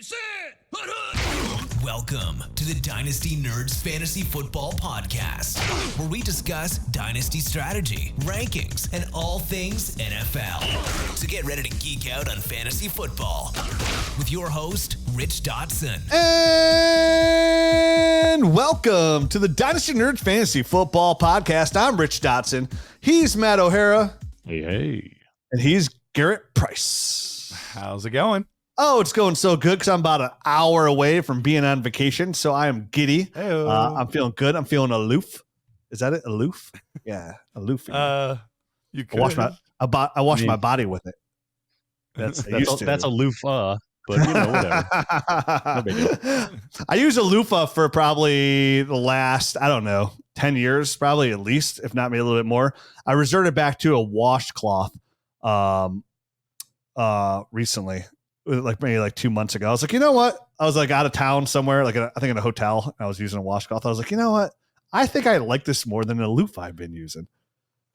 Sit! Welcome to the Dynasty Nerds Fantasy Football Podcast, where we discuss Dynasty strategy, rankings, and all things NFL. So get ready to geek out on fantasy football with your host, Rich Dotson. And welcome to the Dynasty Nerds Fantasy Football Podcast. I'm Rich Dotson. He's Matt O'Hara. Hey. And he's Garret Price. How's it going? Oh, it's going so good because I'm about an hour away from being on vacation, so I am giddy. I'm feeling good. I'm feeling aloof. Is that it? Aloof? Yeah, aloof. You could. I wash my body with it. That's a loofah, but you know, whatever. No big deal. I use a loofah for probably the last, 10 years, probably at least, if not maybe a little bit more. I resorted back to a washcloth recently. Maybe 2 months ago. I was like, you know what? I was out of town somewhere, I think in a hotel, and I was using a washcloth. I was like, you know what? I think I like this more than a loofah I've been using.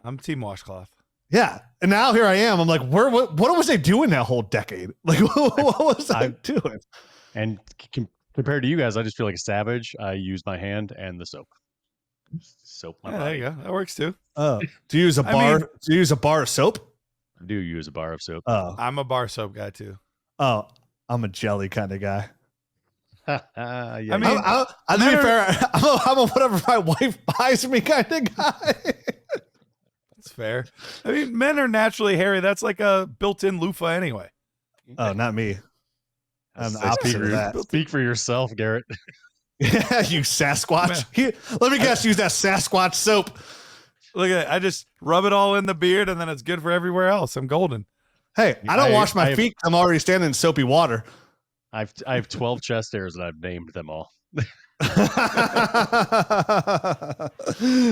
I'm team washcloth. Yeah. And now here I am. I'm like, what was I doing that whole decade? What was I doing? And compared to you guys, I just feel like a savage. I use my hand and the soap. My body. There you go. That works too. Oh, do you use a bar? Do you use a bar of soap? I do use a bar of soap. Oh, I'm a bar soap guy too. Oh, I'm a jelly kind of guy. Yeah, I mean, to be fair, I'm a whatever my wife buys me kind of guy. That's fair. I mean, men are naturally hairy. That's like a built-in loofah anyway. Oh, not me. I'm the opposite of that. Speak for yourself, Garrett. Yeah, you Sasquatch. Let me guess, use that Sasquatch soap. Look at it. I just rub it all in the beard, and then it's good for everywhere else. I'm golden. Hey, I don't wash my feet. I'm already standing in soapy water. I have 12 chest hairs, and I've named them all.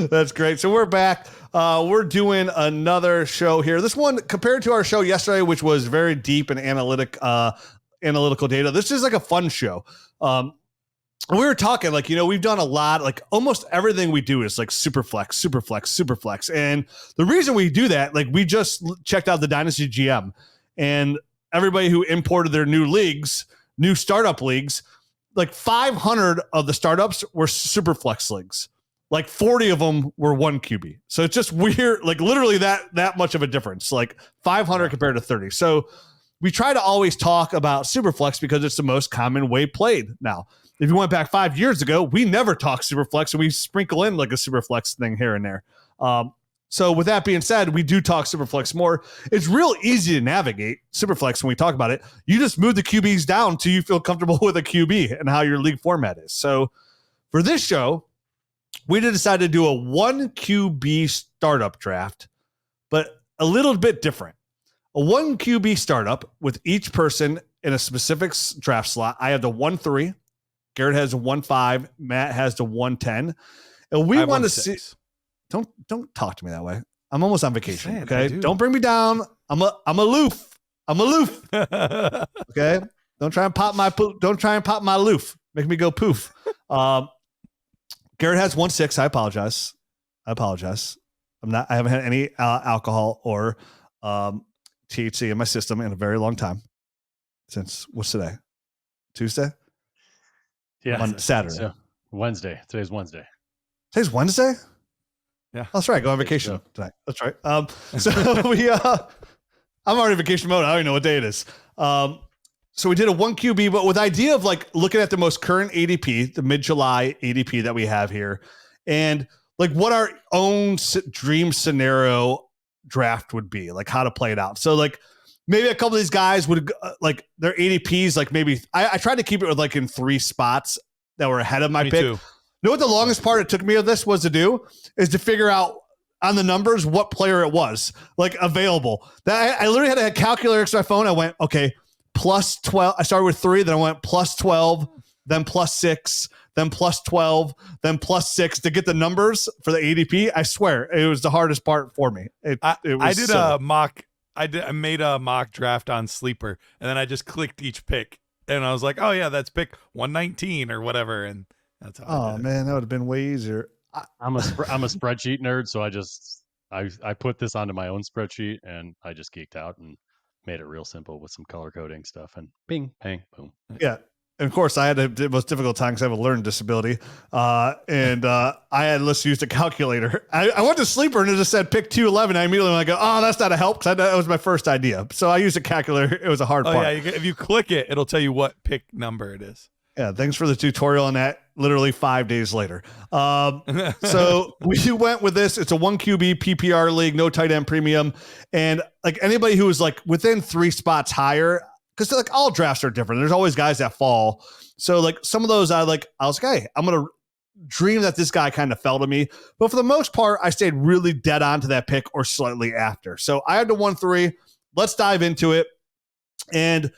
That's great. So we're back. We're doing another show here. This one, compared to our show yesterday, which was very deep and analytical data, this is like a fun show. We were talking we've done a lot, almost everything we do is super flex. And the reason we do that, we just checked out the Dynasty GM, and everybody who imported their new startup leagues, 500 of the startups were super flex leagues. 40 of them were one QB. So it's just weird, literally that much of a difference, 500 compared to 30. So we try to always talk about super flex because it's the most common way played now. If you went back 5 years ago, we never talked Superflex, and we sprinkle in a Superflex thing here and there. So with that being said, we do talk Superflex more. It's real easy to navigate Superflex when we talk about it. You just move the QBs down till you feel comfortable with a QB and how your league format is. So for this show, we decided to do a one QB startup draft, but a little bit different. A one QB startup with each person in a specific draft slot. I have the 1-3. Garrett has a 1-5. Matt has the 1-10. And we want to see. Don't talk to me that way. I'm almost on vacation. Okay. Don't bring me down. I'm aloof. Okay. Don't try and pop my loof. Make me go poof. Garrett has 1-6. I apologize. I haven't had any alcohol or THC in my system in a very long time. Since what's today? Tuesday? Yeah. Saturday. So, Wednesday. Today's Wednesday. Today's Wednesday? Yeah. Oh, that's right. Go on vacation tonight. That's right. So I'm already in vacation mode. I don't even know what day it is. So we did a one QB, but with the idea of looking at the most current ADP, the mid-July ADP that we have here, and what our own dream scenario draft would be, how to play it out. So maybe a couple of these guys would their ADPs, maybe I tried to keep it with in 3 spots that were ahead of my pick. Too. You know what the longest part it took me of this was to do is to figure out on the numbers what player it was available. That I literally had a calculator next to my phone. I went, okay, plus 12. I started with 3, then I went plus 12, then plus 6, then plus 12, then plus 6 to get the numbers for the ADP. I swear it was the hardest part for me. I made a mock draft on Sleeper, and then I just clicked each pick, and I was like, oh yeah, that's pick 119 or whatever, and that's how. Oh man, that would have been way easier. I'm a spreadsheet nerd, so I put this onto my own spreadsheet, and I just geeked out and made it real simple with some color coding stuff and bing, bang, boom. Yeah. And of course, I had the most difficult time because I have a learning disability. And I had used a calculator. I went to Sleeper and it just said pick 211. I immediately went, oh, that's not a help because that was my first idea. So I used a calculator. It was a hard part. Yeah, if you click it, it'll tell you what pick number it is. Yeah, thanks for the tutorial on that. Literally 5 days later. So we went with this. It's a 1 QB PPR league, no tight end premium. And like anybody who was like within 3 spots higher, because like all drafts are different. There's always guys that fall. So like some of those I was like, hey, I'm going to dream that this guy kind of fell to me. But for the most part, I stayed really dead on to that pick or slightly after. So I had the 1-3. Let's dive into it. And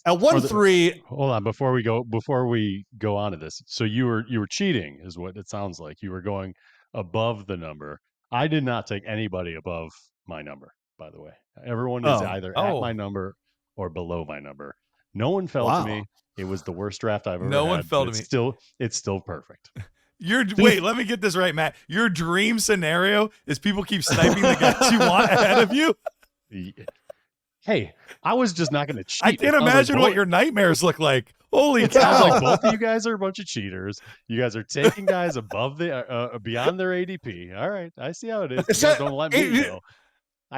at 1-3, hold on before we go on to this. So you were cheating, is what it sounds like. You were going above the number. I did not take anybody above my number, by the way. Everyone is either at my number or below my number. No one fell to me. It was the worst draft I've ever had. No one fell to me. It's still perfect. Wait, let me get this right, Matt. Your dream scenario is people keep sniping the guys you want ahead of you? Yeah. Hey, I was just not going to cheat. I can't imagine what your nightmares look like. Holy It cow. sounds like both of you guys are a bunch of cheaters. You guys are taking guys above beyond their ADP. All right, I see how it is. You guys don't let me know.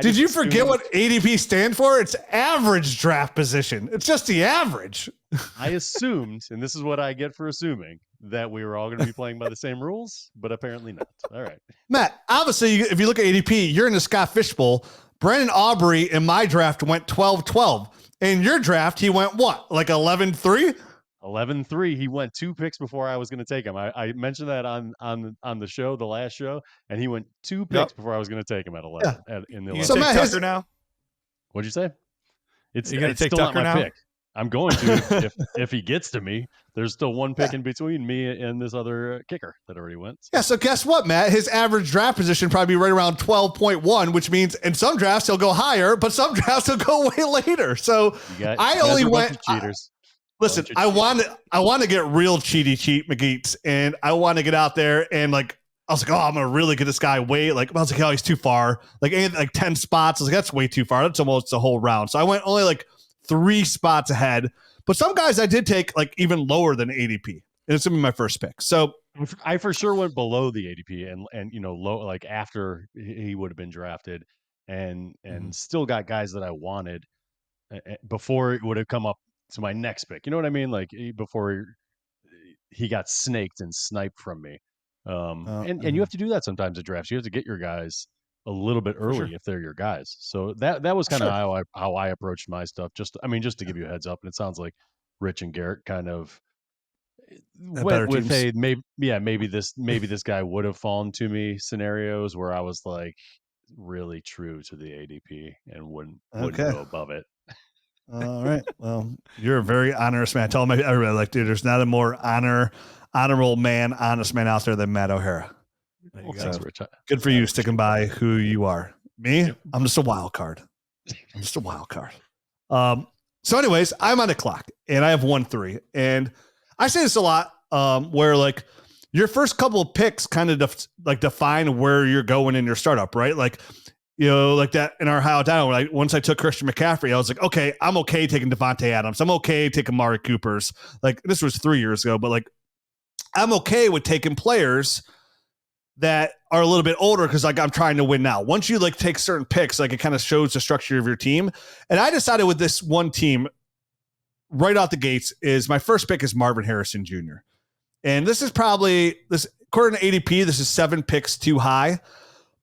Did you forget what ADP stand for? It's average draft position. It's just the average. I assumed, and this is what I get for assuming, that we were all going to be playing by the same rules, but apparently not. All right. Matt, obviously, if you look at ADP, you're in the Scott Fishbowl. Brandon Aubrey in my draft went 12-12. In your draft, he went what? Like 11-3? 11-3. He went 2 picks before I was going to take him. I mentioned that on the show, the last show, and he went 2 picks before I was going to take him at 11. Yeah. In the You 11. so take Tucker now? What'd you say? You going to take still Tucker not my now? pick. I'm going to if he gets to me. There's still 1 pick in between me and this other kicker that already went. Yeah, so guess what, Matt? His average draft position probably be right around 12.1, which means in some drafts he'll go higher, but some drafts he'll go way later. So I only went cheaters. Listen, I want to get real cheat McGeets, and I want to get out there and like I was like, I'm gonna really get this guy way like I was like, he's too far, like 10 spots. I was like, that's way too far. That's almost a whole round. So I went only like 3 spots ahead. But some guys I did take like even lower than ADP, and it's gonna be my first pick. So I for sure went below the ADP and low, like after he would have been drafted, and still got guys that I wanted before it would have come up to my next pick. You know what I mean? Like before he got snaked and sniped from me. And you have to do that sometimes at drafts. You have to get your guys a little bit early if they're your guys. So that was kind of how I approached my stuff. Just to give you a heads up. And it sounds like Rich and Garrett kind of went with maybe this guy would have fallen to me scenarios where I was like really true to the ADP and wouldn't go above it. All right. Well, you're a very honest man. I tell everybody, like, dude, there's not a more honorable man, honest man out there than Matt O'Hara. Thanks, Rich. Good for you sticking by who you are. Me, I'm just a wild card. So anyways, I'm on the clock and I have 1-3. And I say this a lot, where like your first couple of picks kind of define where you're going in your startup, right? Like, like that in our how down. Like once I took Christian McCaffrey, I was like, okay, I'm okay taking Devontae Adams. I'm okay taking Amari Coopers. Like this was 3 years ago, but like I'm okay with taking players that are a little bit older because like I'm trying to win now. Once you like take certain picks, like it kind of shows the structure of your team. And I decided with this one team right out the gates is my first pick is Marvin Harrison Jr. And this is probably according to ADP, this is 7 picks too high.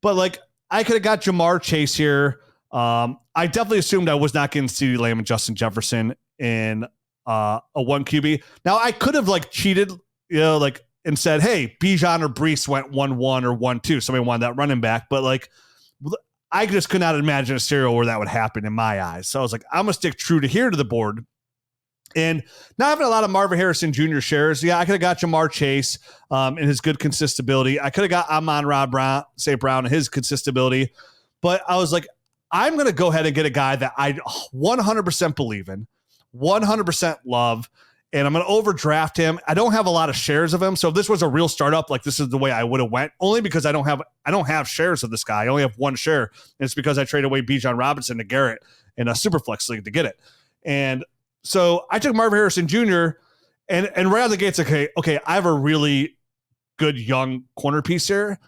But like I could have got Jamar Chase here. I definitely assumed I was not getting CeeDee Lamb and Justin Jefferson in a 1 QB. Now I could have like cheated, like and said, hey, Bijan or Brees went 1-1 or 1-2. Somebody wanted that running back. But like I just could not imagine a scenario where that would happen in my eyes. So I was like, I'm going to stick true to the board. And not having a lot of Marvin Harrison Jr. shares. Yeah, I could have got Jamar Chase and his good consistability. I could have got Amon-Ra Brown and his consistability. But I was like, I'm going to go ahead and get a guy that I 100% believe in, 100% love, and I'm going to overdraft him. I don't have a lot of shares of him. So if this was a real startup, like this is the way I would have went, only because I don't have shares of this guy. I only have 1 share. And it's because I traded away Bijan Robinson to Garrett. in a Superflex league to get it. And so I took Marvin Harrison Jr. and right out of the gates, okay, I have a really good young corner piece here.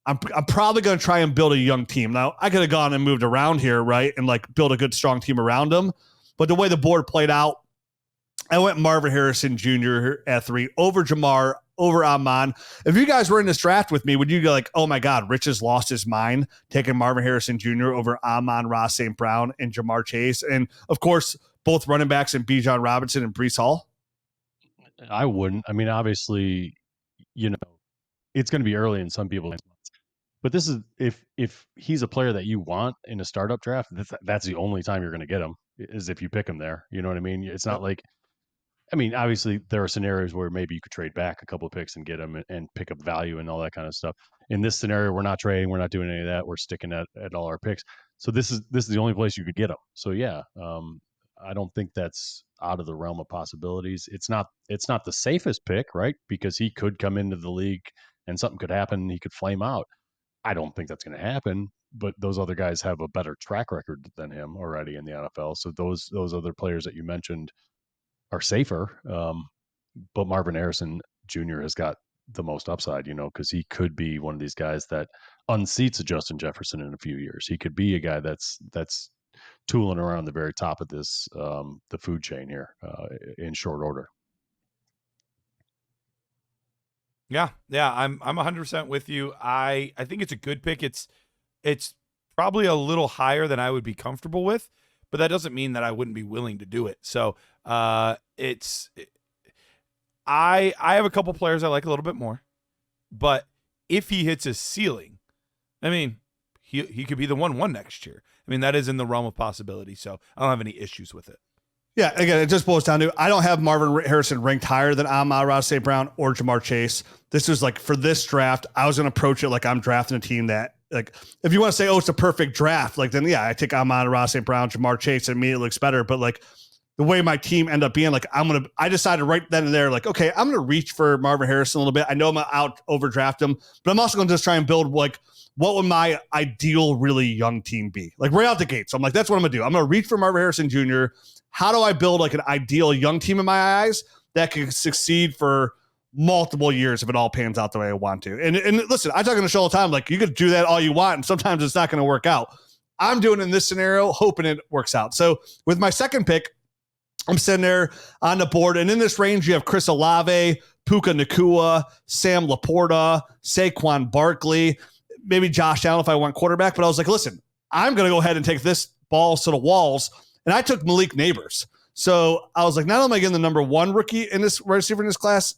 I'm probably going to try and build a young team. Now, I could have gone and moved around here, right, and like build a good, strong team around him. But the way the board played out, I went Marvin Harrison Jr. at 3 over Jamar, over Amon. If you guys were in this draft with me, would you go like, oh my God, Rich has lost his mind taking Marvin Harrison Jr. over Amon-Ra St. Brown and Jamar Chase? And of course, both running backs and Bijan Robinson and Breece Hall? I wouldn't. I mean, obviously, it's going to be early in some people's months. But this is if he's a player that you want in a startup draft, that's the only time you're going to get him is if you pick him there. You know what I mean? It's not like, I mean, obviously there are scenarios where maybe you could trade back a couple of picks and get him and pick up value and all that kind of stuff. In this scenario, we're not trading, we're not doing any of that. We're sticking at all our picks. So this is the only place you could get him. So yeah, I don't think that's out of the realm of possibilities. It's not the safest pick, right? Because he could come into the league and something could happen and he could flame out. I don't think that's going to happen, but those other guys have a better track record than him already in the NFL. So those other players that you mentioned are safer. But Marvin Harrison Jr. has got the most upside, because he could be one of these guys that unseats a Justin Jefferson in a few years. He could be a guy that's tooling around the very top of this, the food chain here in short order. Yeah, I'm 100% with you. I think it's a good pick. It's probably a little higher than I would be comfortable with, but that doesn't mean that I wouldn't be willing to do it. So I have a couple players I like a little bit more, but if he hits his ceiling, I mean, he could be the 1-1 next year. I mean, that is in the realm of possibility. So I don't have any issues with it. Yeah, again, it just boils down to I don't have Marvin Harrison ranked higher than Amon-Ra St. Brown or Jamar Chase. This is like for this draft, I was going to approach it like I'm drafting a team that, like, if you want to say, oh, it's a perfect draft, like then yeah, I take Amon-Ra St. Brown, Jamar Chase, and immediately looks better. But like the way my team ended up being, like I decided right then and there, like, okay, I'm going to reach for Marvin Harrison a little bit. I know I'm out overdraft him, but I'm also going to just try and build like, what would my ideal really young team be? Like right out the gate. So I'm like, that's what I'm going to do. I'm going to reach for Marvin Harrison Jr. How do I build like an ideal young team in my eyes that can succeed for multiple years if it all pans out the way I want to? And listen, I talk on the show all the time, like you could do that all you want, and sometimes it's not going to work out. I'm doing it in this scenario, hoping it works out. So with my second pick, I'm sitting there on the board, and in this range, you have Chris Olave, Puka Nacua, Sam Laporta, Saquon Barkley, maybe Josh Allen if I want quarterback. But I was like, listen, I'm going to go ahead and take this balls to the walls. And I took Malik Neighbors. So I was like, not only am I getting the number 1 rookie in this receiver in this class,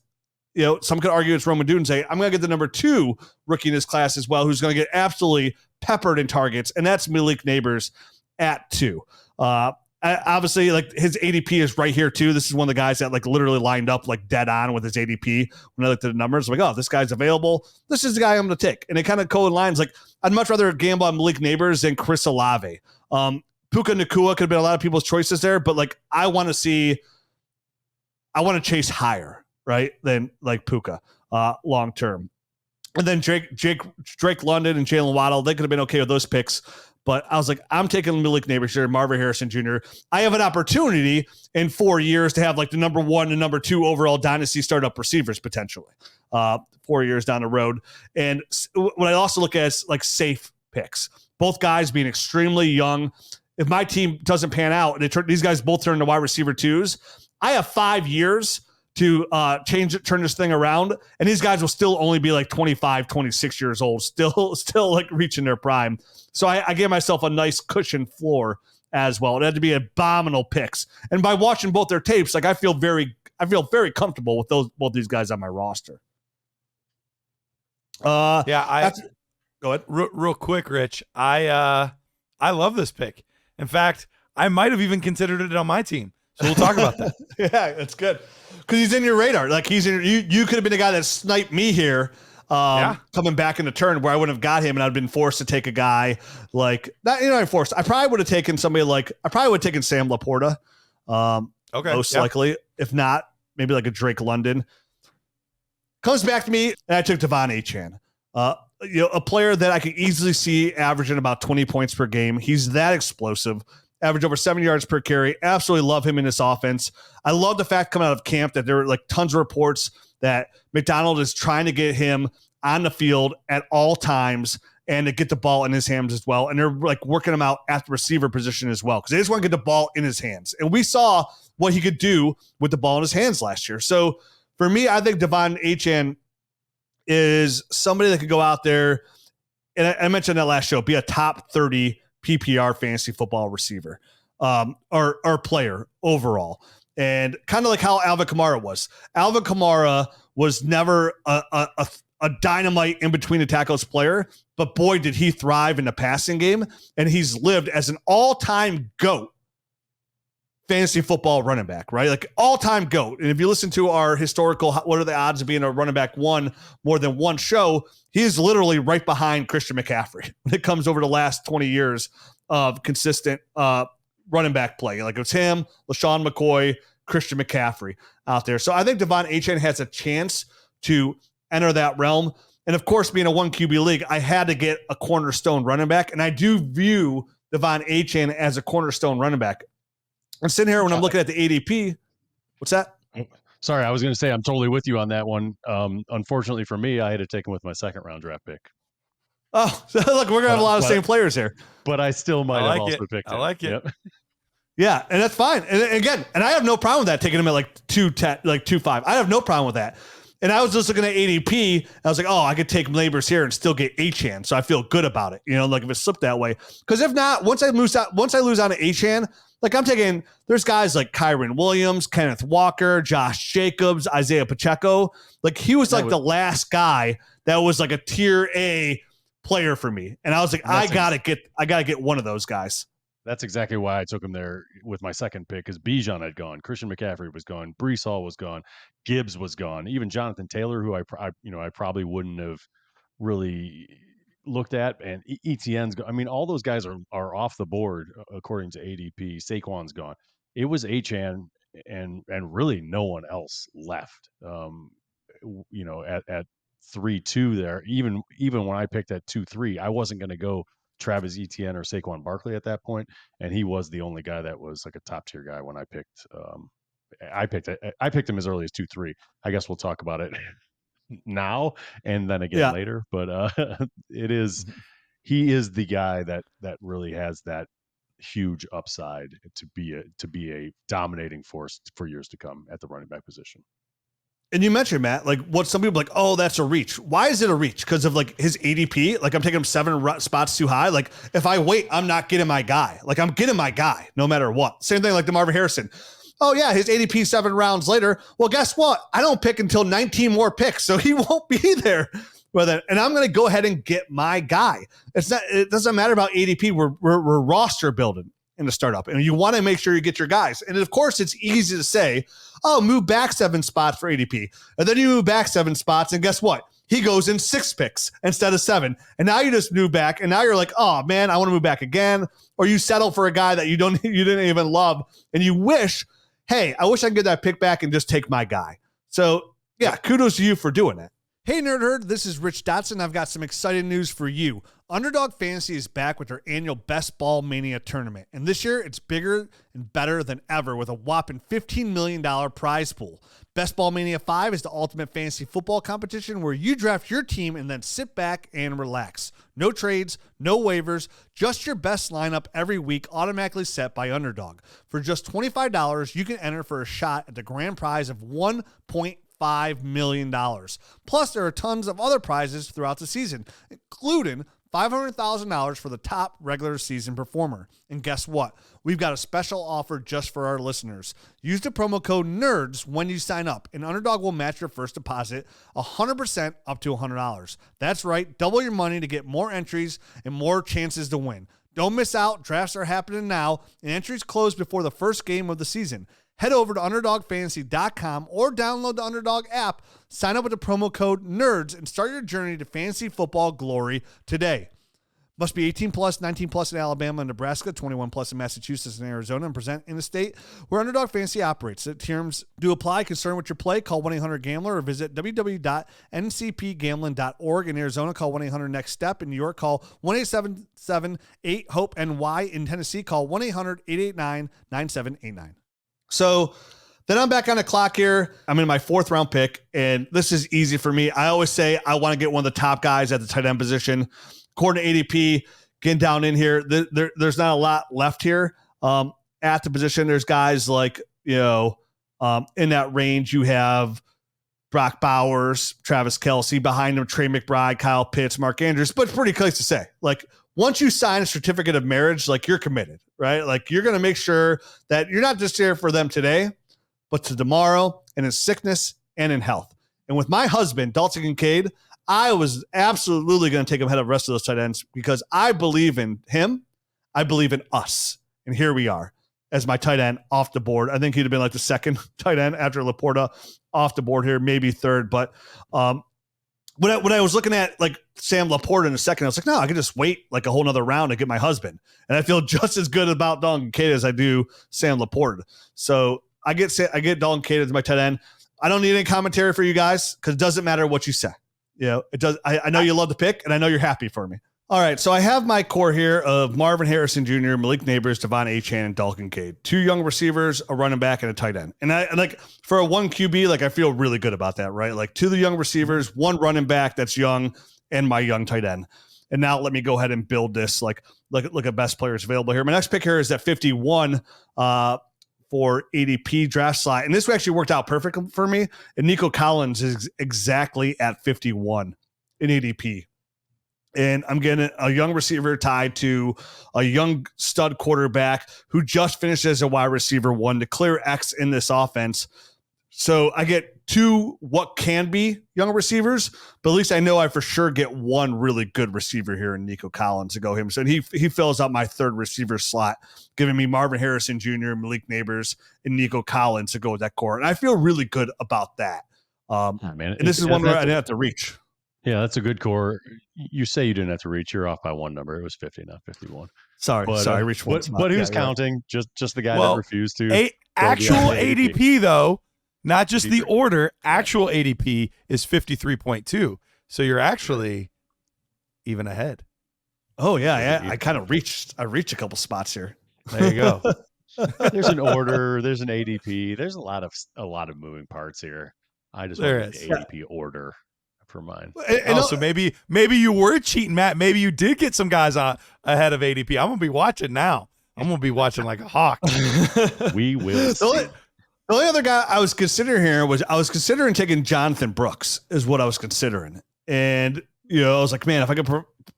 some could argue it's Roman Dude and say, I'm going to get the number 2 rookie in this class as well, who's going to get absolutely peppered in targets. And that's Malik Neighbors at 2. Obviously, like his ADP is right here too. This is one of the guys that like literally lined up like dead on with his ADP. When I looked at the numbers, I'm like, oh, this guy's available. This is the guy I'm going to take. And it kind of co-aligns. Like I'd much rather gamble on Malik Neighbors than Chris Olave. Puka Nacua could have been a lot of people's choices there, but like I want to chase higher, right, than like Puka long term. And then Drake London and Jalen Waddle, they could have been okay with those picks. But I was like, I'm taking Malik Neighbors here, Marvin Harrison Jr. I have an opportunity in 4 years to have like the number 1 and number 2 overall dynasty startup receivers potentially 4 years down the road. And what I also look at is like safe picks, both guys being extremely young. If my team doesn't pan out and these guys both turn into wide receiver 2s, I have 5 years to turn this thing around. And these guys will still only be like 25, 26 years old, still like reaching their prime. So I gave myself a nice cushion floor as well. It had to be abominable picks. And by watching both their tapes, like I feel very comfortable with both these guys on my roster. Go ahead. Real quick, Rich. I love this pick. In fact, I might have even considered it on my team. So we'll talk about that. Yeah, that's good. Because he's in your radar. Like you could have been the guy that sniped me here coming back in the turn where I wouldn't have got him and I'd been forced to take a guy like that. I probably would have taken somebody like Sam Laporta. Most likely. If not, maybe like a Drake London. Comes back to me and I took Devon Achane. A player that I could easily see averaging about 20 points per game. He's that explosive. average over 7 yards per carry. Absolutely love him in this offense. I love the fact coming out of camp that there were like tons of reports that McDonald is trying to get him on the field at all times and to get the ball in his hands as well. And they're like working him out at the receiver position as well, because they just want to get the ball in his hands. And we saw what he could do with the ball in his hands last year. So for me, I think Devon Achane is somebody that could go out there, and I mentioned that last show, be a top 30 PPR fantasy football receiver or player overall. And kind of like how Alvin Kamara was. Alvin Kamara was never a dynamite in between the tackles player, but boy, did he thrive in the passing game. And he's lived as an all-time GOAT fantasy football running back, right? Like all-time GOAT. And if you listen to our historical, what are the odds of being a running back one more than one show, he's literally right behind Christian McCaffrey when it comes over the last 20 years of consistent running back play. Like it's him, LaShawn McCoy, Christian McCaffrey out there. So I think Devon Achane has a chance to enter that realm. And of course, being a 1 QB league, I had to get a cornerstone running back. And I do view Devon Achane as a cornerstone running back. I'm sitting here when I'm looking at the ADP. What's that? Sorry, I was going to say I'm totally with you on that one. Unfortunately for me, I had to take him with my second round draft pick. Oh, so look, we're going to have a lot of same players here. But I still might have also picked him. I like it. Yep. Yeah, and that's fine. And again, and I have no problem with that, taking him at like 2.10, like 2.5. I have no problem with that. And I was just looking at ADP. I was like, oh, I could take Labors here and still get Achane. So I feel good about it. You know, like if it slipped that way. Because if not, once I lose out to Achane, like I'm taking, there's guys like Kyron Williams, Kenneth Walker, Josh Jacobs, Isaiah Pacheco. Like he was like the last guy that was like a tier A player for me. And I was like, I gotta get one of those guys. That's exactly why I took him there with my second pick, because Bijan had gone, Christian McCaffrey was gone, Breece Hall was gone, Gibbs was gone, even Jonathan Taylor, who I probably wouldn't have really looked at, and ETN's gone. I mean, all those guys are off the board according to ADP. Saquon's gone. It was Achane and really no one else left. At 3-2 there, even when I picked at 2-3, I wasn't going to go Travis Etienne or Saquon Barkley at that point, and he was the only guy that was like a top tier guy when I picked. I picked him as early as 2-3. I guess we'll talk about it now and then again later. But he is the guy that really has that huge upside to be a dominating force for years to come at the running back position. And you mentioned, Matt, like what some people like, oh, that's a reach. Why is it a reach? Because of like his ADP. Like I'm taking him 7 spots too high. Like if I wait, I'm not getting my guy. Like I'm getting my guy no matter what. Same thing like the Marvin Harrison. Oh yeah, his ADP 7 rounds later. Well, guess what? I don't pick until 19 more picks, so he won't be there. And I'm going to go ahead and get my guy. It doesn't matter about ADP. We're roster building in the startup, and you want to make sure you get your guys. And of course, it's easy to say, oh, move back 7 spots for ADP. And then you move back 7 spots, and guess what? He goes in 6 picks instead of 7. And now you just move back, and now you're like, oh, man, I want to move back again. Or you settle for a guy that you didn't even love, and you wish, hey, I wish I could get that pick back and just take my guy. So, yeah, kudos to you for doing it. Hey, Nerd Herd, this is Rich Dotson. I've got some exciting news for you. Underdog Fantasy is back with their annual Best Ball Mania tournament. And this year, it's bigger and better than ever with a whopping $15 million prize pool. Best Ball Mania 5 is the ultimate fantasy football competition where you draft your team and then sit back and relax. No trades, no waivers, just your best lineup every week automatically set by Underdog. For just $25, you can enter for a shot at the grand prize of $1.5 million. Plus, there are tons of other prizes throughout the season, including $500,000 for the top regular season performer. And guess what? We've got a special offer just for our listeners. Use the promo code NERDS when you sign up, and Underdog will match your first deposit 100% up to $100. That's right. Double your money to get more entries and more chances to win. Don't miss out. Drafts are happening now, and entries close before the first game of the season. Head over to UnderdogFantasy.com or download the Underdog app, sign up with the promo code NERDS, and start your journey to fantasy football glory today. Must be 18 plus, 19 plus in Alabama and Nebraska, 21 plus in Massachusetts and Arizona, and present in the state where Underdog Fantasy operates. The terms do apply. Concerned with your play, call 1-800-GAMBLER or visit www.ncpgambling.org. In Arizona, call 1-800-NEXT-STEP. In New York, call 1-877-8-HOPE-NY. In Tennessee, call 1-800-889-9789. So then I'm back on the clock here. I'm in my 4th round pick, and this is easy for me. I always say I want to get one of the top guys at the tight end position. According to ADP, getting down in here, there's not a lot left here at the position. There's guys like, in that range, you have Brock Bowers, Travis Kelce, behind him, Trey McBride, Kyle Pitts, Mark Andrews. But it's pretty close to say. Like, once you sign a certificate of marriage, like, you're committed, right? Like, you're going to make sure that you're not just here for them today, but to tomorrow and in sickness and in health. And with my husband, Dotson Kincaid, I was absolutely going to take him ahead of the rest of those tight ends because I believe in him. I believe in us. And here we are as my tight end off the board. I think he'd have been like the 2nd tight end after Laporta off the board here, maybe 3rd. But when I was looking at like Sam Laporta in a second, I was like, no, I can just wait like a whole nother round to get my husband. And I feel just as good about Dalton Kincaid as I do Sam Laporta. So I get Dalton Kincaid as my tight end. I don't need any commentary for you guys because it doesn't matter what you say. It does. I know you love the pick, and I know you're happy for me. All right, so I have my core here of Marvin Harrison Jr., Malik Neighbors, Devon Achane, and Dalton Kincaid. 2 young receivers, a running back, and a tight end. And I like for a 1 QB, like I feel really good about that, right? Like 2 of the young receivers, 1 running back that's young, and my young tight end. And now let me go ahead and build this. Like look at best players available here. My next pick here is at 51. For ADP draft slot. And this actually worked out perfect for me. And Nico Collins is exactly at 51 in ADP. And I'm getting a young receiver tied to a young stud quarterback who just finished as a wide receiver 1 to clear X in this offense. So I get 2 what can be young receivers, but at least I know I for sure get 1 really good receiver here in Nico Collins to go him. So he fills out my 3rd receiver slot, giving me Marvin Harrison Jr., Malik Neighbors, and Nico Collins to go with that core. And I feel really good about that. And this is one where I didn't have to reach. Yeah, that's a good core. You say you didn't have to reach. You're off by 1 number. It was 50, not 51. Sorry, I reached 1 spot. But who's counting? Right. Just the guy that refused to. Actual ADP, though. Not just the order, actual ADP is 53.2. So you're actually even ahead. Oh, yeah. I kind of reached a couple spots here. There you go. There's an order. There's an ADP. There's a lot of moving parts here. I just want the ADP order for mine. So maybe you were cheating, Matt. Maybe you did get some guys ahead of ADP. I'm going to be watching now. I'm going to be watching like a hawk. We will see. The only other guy I was considering here was I was considering taking Jonathan Brooks is what I was considering. And, I was like, man, if I could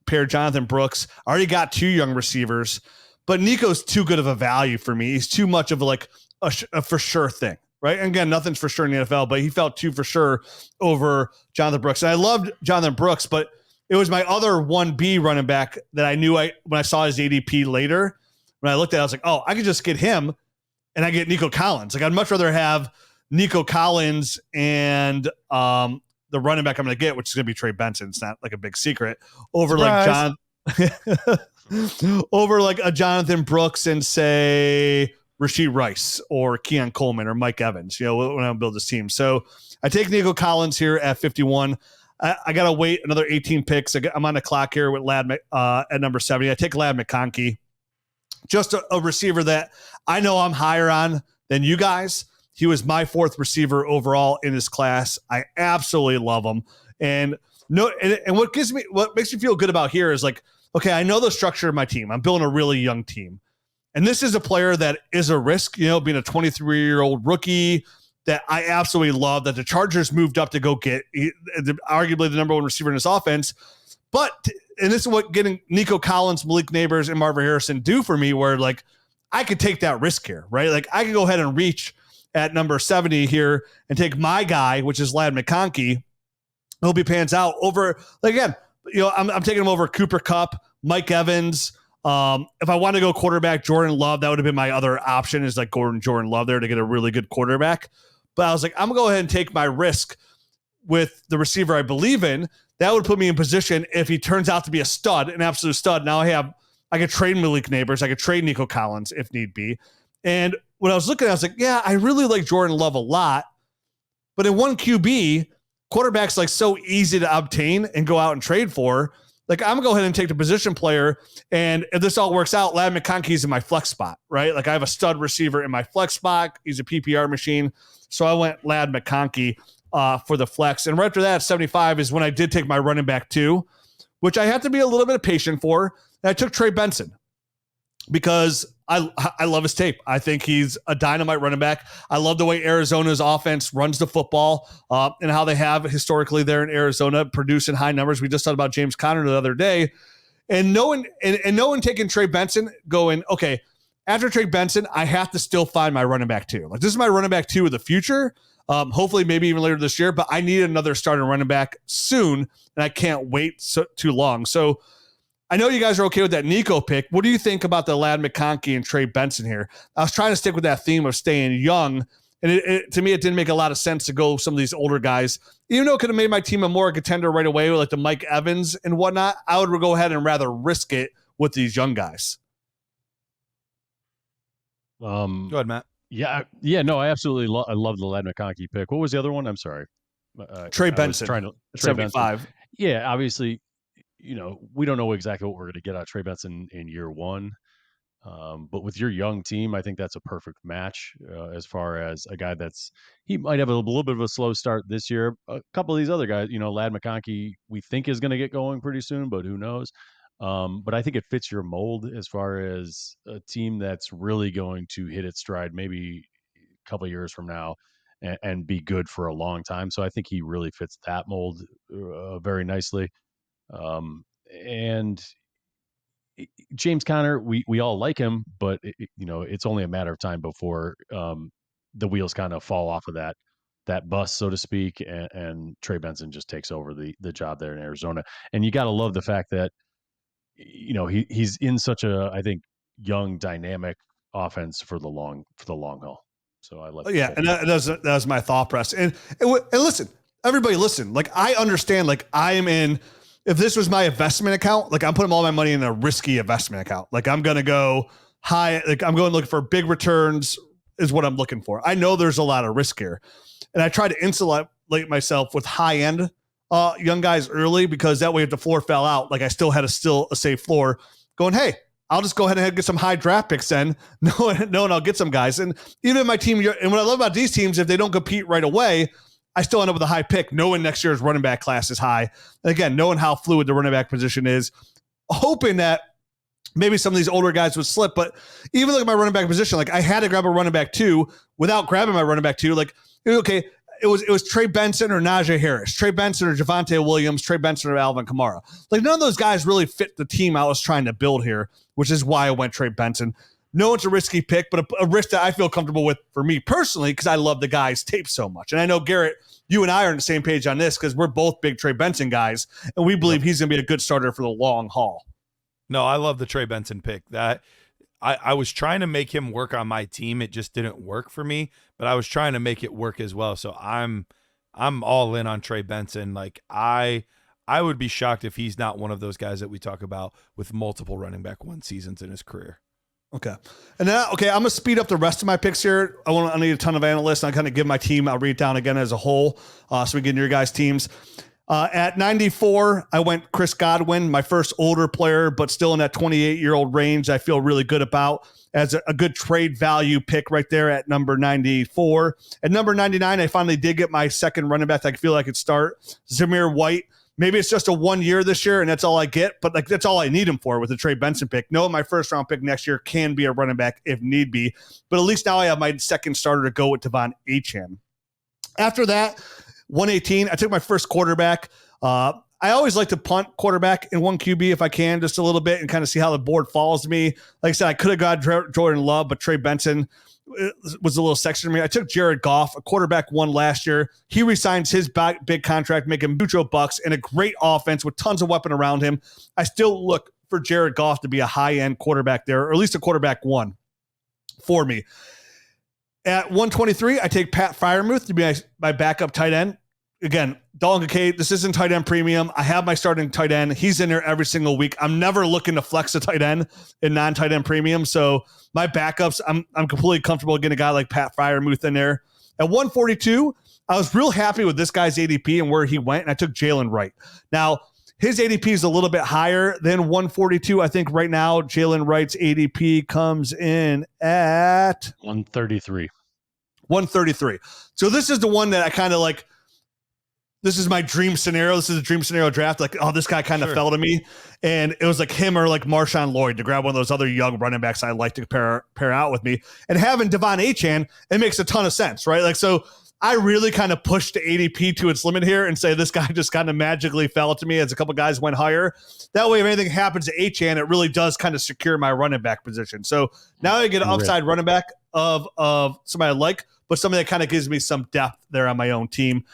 pair Jonathan Brooks, I already got 2 young receivers, but Nico's too good of a value for me. He's too much of like a for sure thing, right? And again, nothing's for sure in the NFL, but he felt too for sure over Jonathan Brooks. And I loved Jonathan Brooks, but it was my other 1B running back that I knew when I saw his ADP later, when I looked at it, I was like, oh, I could just get him. And I get Nico Collins. Like I'd much rather have Nico Collins and the running back I'm going to get, which is going to be Trey Benson. It's not like a big secret over Surprise. like a Jonathan Brooks and say Rashee Rice or Keon Coleman or Mike Evans. When I build this team. So I take Nico Collins here at 51. I got to wait another 18 picks. I'm on the clock here with Ladd at number 70. I take Ladd McConkey. Just a receiver that I know I'm higher on than you guys. He was my 4th receiver overall in this class. I absolutely love him. And what makes me feel good about here is like, okay, I know the structure of my team. I'm building a really young team. And this is a player that is a risk, being a 23-year-old rookie that I absolutely love that the Chargers moved up to go get arguably the number 1 receiver in this offense. And this is what getting Nico Collins, Malik Neighbors, and Marvin Harrison do for me, where like I could take that risk here, right? Like I could go ahead and reach at number 70 here and take my guy, which is Ladd McConkey. Hope he pans out over, like, again, I'm taking him over Cooper Kupp, Mike Evans. If I want to go quarterback, Jordan Love, that would have been my other option, is like Jordan Love there to get a really good quarterback. But I was like, I'm going to go ahead and take my risk with the receiver I believe in, that would put me in position if he turns out to be a stud, an absolute stud. Now I could trade Malik Neighbors. I could trade Nico Collins if need be. And when I was looking, I was like, yeah, I really like Jordan Love a lot. But in one QB, quarterback's like so easy to obtain and go out and trade for. Like, I'm going to go ahead and take the position player. And if this all works out, Ladd McConkey's in my flex spot, right? Like, I have a stud receiver in my flex spot. He's a PPR machine. So I went Ladd McConkey for the flex. And right after that, 75 is when I did take my running back 2, which I have to be a little bit patient for. And I took Trey Benson because I love his tape. I think he's a dynamite running back. I love the way Arizona's offense runs the football and how they have historically there in Arizona producing high numbers. We just talked about James Conner the other day. And no one taking Trey Benson going, okay, after Trey Benson, I have to still find my running back 2. Like, this is my running back 2 of the future. Hopefully maybe even later this year, but I need another starting running back soon, and I can't wait too long. So I know you guys are okay with that Nico pick. What do you think about the Ladd McConkey and Trey Benson here? I was trying to stick with that theme of staying young, and to me, it didn't make a lot of sense to go some of these older guys. Even though it could have made my team a more contender right away with like the Mike Evans and whatnot, I would go ahead and rather risk it with these young guys. Go ahead, Matt. Yeah, no, I absolutely I love the Ladd McConkey pick. What was the other one? I'm sorry. Trey Benson, Trey 75. Benson. Yeah, obviously, we don't know exactly what we're going to get out of Trey Benson in year 1. But with your young team, I think that's a perfect match as far as a guy he might have a little bit of a slow start this year. A couple of these other guys, Ladd McConkey, we think is going to get going pretty soon, but who knows? But I think it fits your mold as far as a team that's really going to hit its stride maybe a couple of years from now and be good for a long time. So I think he really fits that mold very nicely. And James Conner, we all like him, but it's only a matter of time before the wheels kind of fall off of that bus, so to speak, and Trey Benson just takes over the job there in Arizona. And you got to love the fact that he's in such a, I think, young, dynamic offense for the long haul. So I like. Yeah, and that was my thought process. And listen, everybody, listen. Like, I understand. Like, I am in. If this was my investment account, like, I'm putting all my money in a risky investment account. Like, I'm gonna go high. Like, I'm going looking for big returns is what I'm looking for. I know there's a lot of risk here, and I try to insulate myself with high end young guys early, because that way if the floor fell out, like, I still had a safe floor going, hey, I'll just go ahead and get some high draft picks then. No, and I'll get some guys. And even my team, and what I love about these teams, if they don't compete right away, I still end up with a high pick, knowing next year's running back class is high. And again, knowing how fluid the running back position is, hoping that maybe some of these older guys would slip. But even look at my running back position, like, I had to grab a running back 2 without grabbing my running back 2. Like, okay, it was Trey Benson or Najee Harris, Trey Benson or Javonte Williams, Trey Benson or Alvin Kamara. Like, none of those guys really fit the team I was trying to build here, which is why I went Trey Benson. No, it's a risky pick, but a risk that I feel comfortable with for me personally, because I love the guy's tape so much. And I know, Garrett, you and I are on the same page on this because we're both big Trey Benson guys, and we believe he's going to be a good starter for the long haul. No, I love the Trey Benson pick. That I was trying to make him work on my team. It just didn't work for me, but I was trying to make it work as well. So I'm all in on Trey Benson. Like, I would be shocked if he's not one of those guys that we talk about with multiple running back 1 seasons in his career. Okay. And now, I'm going to speed up the rest of my picks here. I need a ton of analysts. I kind of give my team. I'll read it down again as a whole. So we get into your guys' teams. At 94, I went Chris Godwin, my first older player, but still in that 28-year-old range. I feel really good about as a good trade value pick right there at number 94. At number 99, I finally did get my second running back I feel I could start, Zamir White. Maybe it's just a 1 year this year, and that's all I get, but like, that's all I need him for with the Trey Benson pick. No, my first round pick next year can be a running back if need be, but at least now I have my second starter to go with Devon Achane. After that, 118, I took my first quarterback. I always like to punt quarterback in 1 QB if I can, just a little bit, and kind of see how the board falls to me. Like I said, I could have got Jordan Love, but Trey Benson was a little section to me. I took Jared Goff, a quarterback 1 last year. He resigns his big contract, making mucho bucks and a great offense with tons of weapon around him. I still look for Jared Goff to be a high-end quarterback there, or at least a quarterback 1 for me. At 123, I take Pat Freiermuth to be my backup tight end. again, Dalton Kincaid, this isn't tight end premium. I have my starting tight end. He's in there every single week. I'm never looking to flex a tight end in non-tight end premium. So my backups, I'm completely comfortable getting a guy like Pat Freiermuth in there. At 142, I was real happy with this guy's ADP and where he went, and I took Jalen Wright. Now, his ADP is a little bit higher than 142. I think right now Jalen Wright's ADP comes in at 133. 133. So this is the one that I kind of like. This is my dream scenario. This is a dream scenario draft. Like, oh, this guy kind of fell to me. And it was like him or like Marshawn Lloyd to grab one of those other young running backs I like to pair out with me. And having Devon Achane, it makes a ton of sense, right? Like, so I really kind of pushed the ADP to its limit here and say this guy just kind of magically fell to me as a couple guys went higher. That way, if anything happens to Achane, it really does kind of secure my running back position. So now I get an upside running back of somebody I like, but somebody that kind of gives me some depth there on my own team.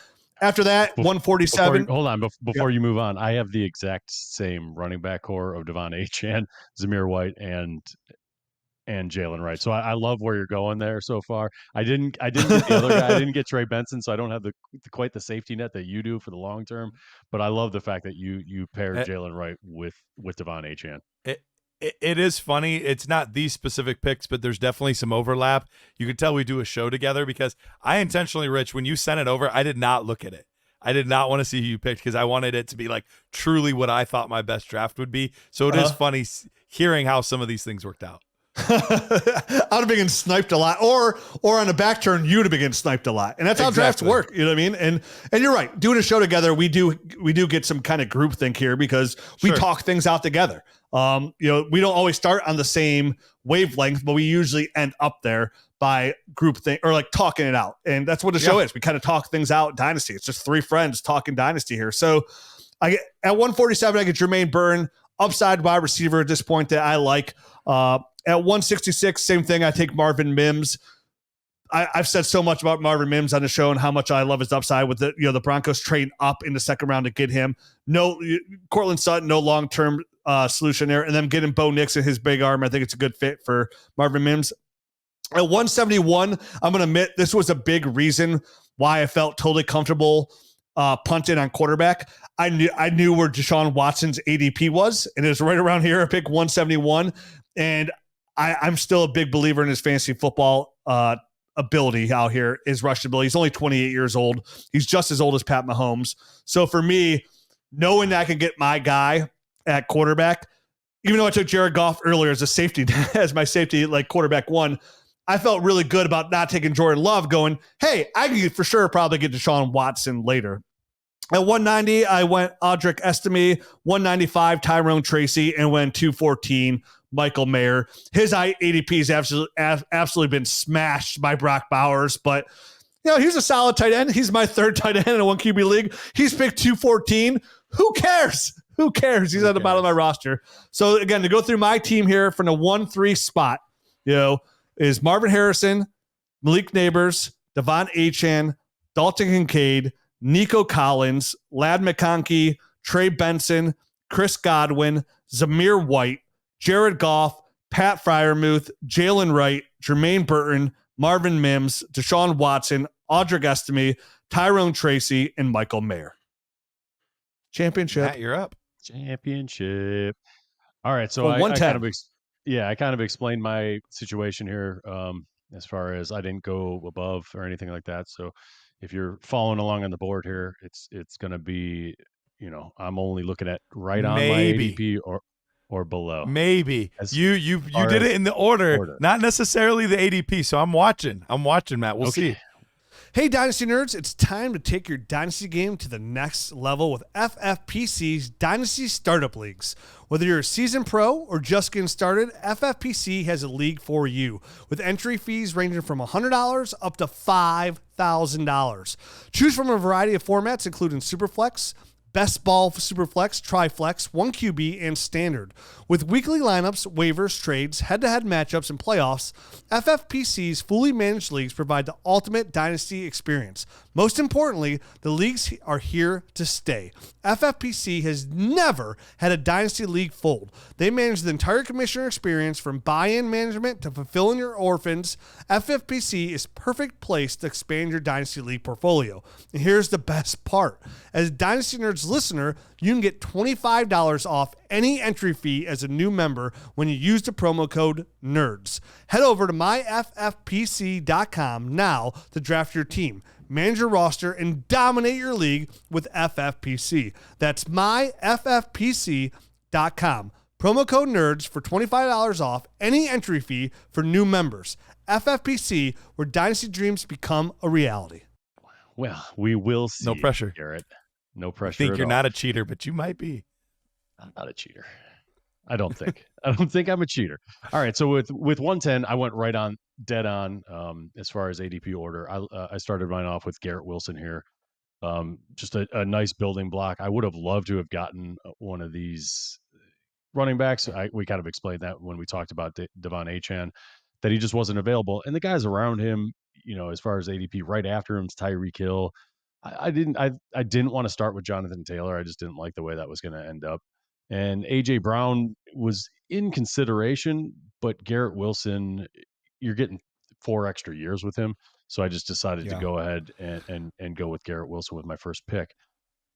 After that, 147. Hold on. Before you move on, I have the exact same running back core of Devon Achane, Zamir White, and Jalen Wright. So I love where you're going there so far. I didn't get the other guy. I didn't get Trey Benson, so I don't have quite the safety net that you do for the long term. But I love the fact that you paired Jalen Wright with Devon Achane. It is funny. It's not these specific picks, but there's definitely some overlap. You can tell we do a show together because I intentionally, Rich, when you sent it over, I did not look at it. I did not want to see who you picked because I wanted it to be like truly what I thought my best draft would be. So it is funny hearing how some of these things worked out. I'd have been getting sniped a lot, or on a back turn, you'd have been getting sniped a lot, and that's how drafts work. You know what I mean? And you're right. Doing a show together, we do get some kind of group think here because we talk things out together. You know, we don't always start on the same wavelength, but we usually end up there by group thing or like talking it out, and that's what the show is. We kind of talk things out. Dynasty. It's just three friends talking Dynasty here. So I get at 147, I get Jermaine Burton, upside wide receiver at this point that I like. At 166, same thing. I take Marvin Mims. I've said so much about Marvin Mims on the show and how much I love his upside with the Broncos trade up in the second round to get him. No, Cortland Sutton, no long-term solution there. And then getting Bo Nix and his big arm, I think it's a good fit for Marvin Mims. At 171, I'm going to admit this was a big reason why I felt totally comfortable punting on quarterback. I knew where Deshaun Watson's ADP was, and it was right around here. I picked 171, and I'm still a big believer in his fantasy football ability out here, his rushing ability. He's only 28 years old. He's just as old as Pat Mahomes. So for me, knowing that I can get my guy at quarterback, even though I took Jared Goff earlier as a safety, as my safety, like quarterback one, I felt really good about not taking Jordan Love going, hey, I can for sure probably get Deshaun Watson later. At 190, I went Audric Estime, 195, Tyrone Tracy, and went 214, Michael Mayer. His ADP has absolutely been smashed by Brock Bowers, but he's a solid tight end. He's my third tight end in a one QB league. He's picked 214. Who cares? Who cares? He's at the bottom of my roster. So again, to go through my team here from the 1-3 spot, is Marvin Harrison, Malik Neighbors, Devon Achane, Dalton Kincaid, Nico Collins, Ladd McConkey, Trey Benson, Chris Godwin, Zamir White, Jared Goff, Pat Freiermuth, Jalen Wright, Jermaine Burton, Marvin Mims, Deshaun Watson, Audric Estime, Tyrone Tracy, and Michael Mayer. Championship. Matt, you're up. Championship. All right. So I kind of explained my situation here as far as I didn't go above or anything like that. So if you're following along on the board here, it's going to be, I'm only looking at right on my ADP or below. Maybe you did it in the order, not necessarily the ADP. So I'm watching, Matt. We'll see. Hey, Dynasty nerds, it's time to take your Dynasty game to the next level with FFPC's Dynasty Startup Leagues. Whether you're a seasoned pro or just getting started, FFPC has a league for you with entry fees ranging from $100 up to $5,000. Choose from a variety of formats, including Superflex, Best Ball Superflex, Triflex, 1QB, and Standard. With weekly lineups, waivers, trades, head-to-head matchups, and playoffs, FFPC's fully managed leagues provide the ultimate Dynasty experience. Most importantly, the leagues are here to stay. FFPC has never had a Dynasty league fold. They manage the entire commissioner experience from buy-in management to fulfilling your orphans. FFPC is perfect place to expand your Dynasty league portfolio. And here's the best part. As a Dynasty Nerds listener, you can get $25 off any entry fee as a new member when you use the promo code NERDS. Head over to myffpc.com now to draft your team, manage your roster, and dominate your league with FFPC. That's myffpc.com. Promo code NERDS for $25 off any entry fee for new members. FFPC, where Dynasty dreams become a reality. Well, we will see. No pressure, Garrett. No pressure. I think you're all. not a cheater, but you might be. I'm not a cheater. I don't think. I don't think I'm a cheater. All right. So with 110, I went right on, dead on as far as ADP order. I started mine off with Garrett Wilson here. Just a nice building block. I would have loved to have gotten one of these running backs. We kind of explained that when we talked about Devon Achane, that he just wasn't available. And the guys around him, as far as ADP, right after him is Tyreek Hill. I didn't want to start with Jonathan Taylor. I just didn't like the way that was going to end up. And AJ Brown was in consideration, but Garrett Wilson, you're getting 4 extra years with him. So I just decided to go ahead and go with Garrett Wilson with my first pick.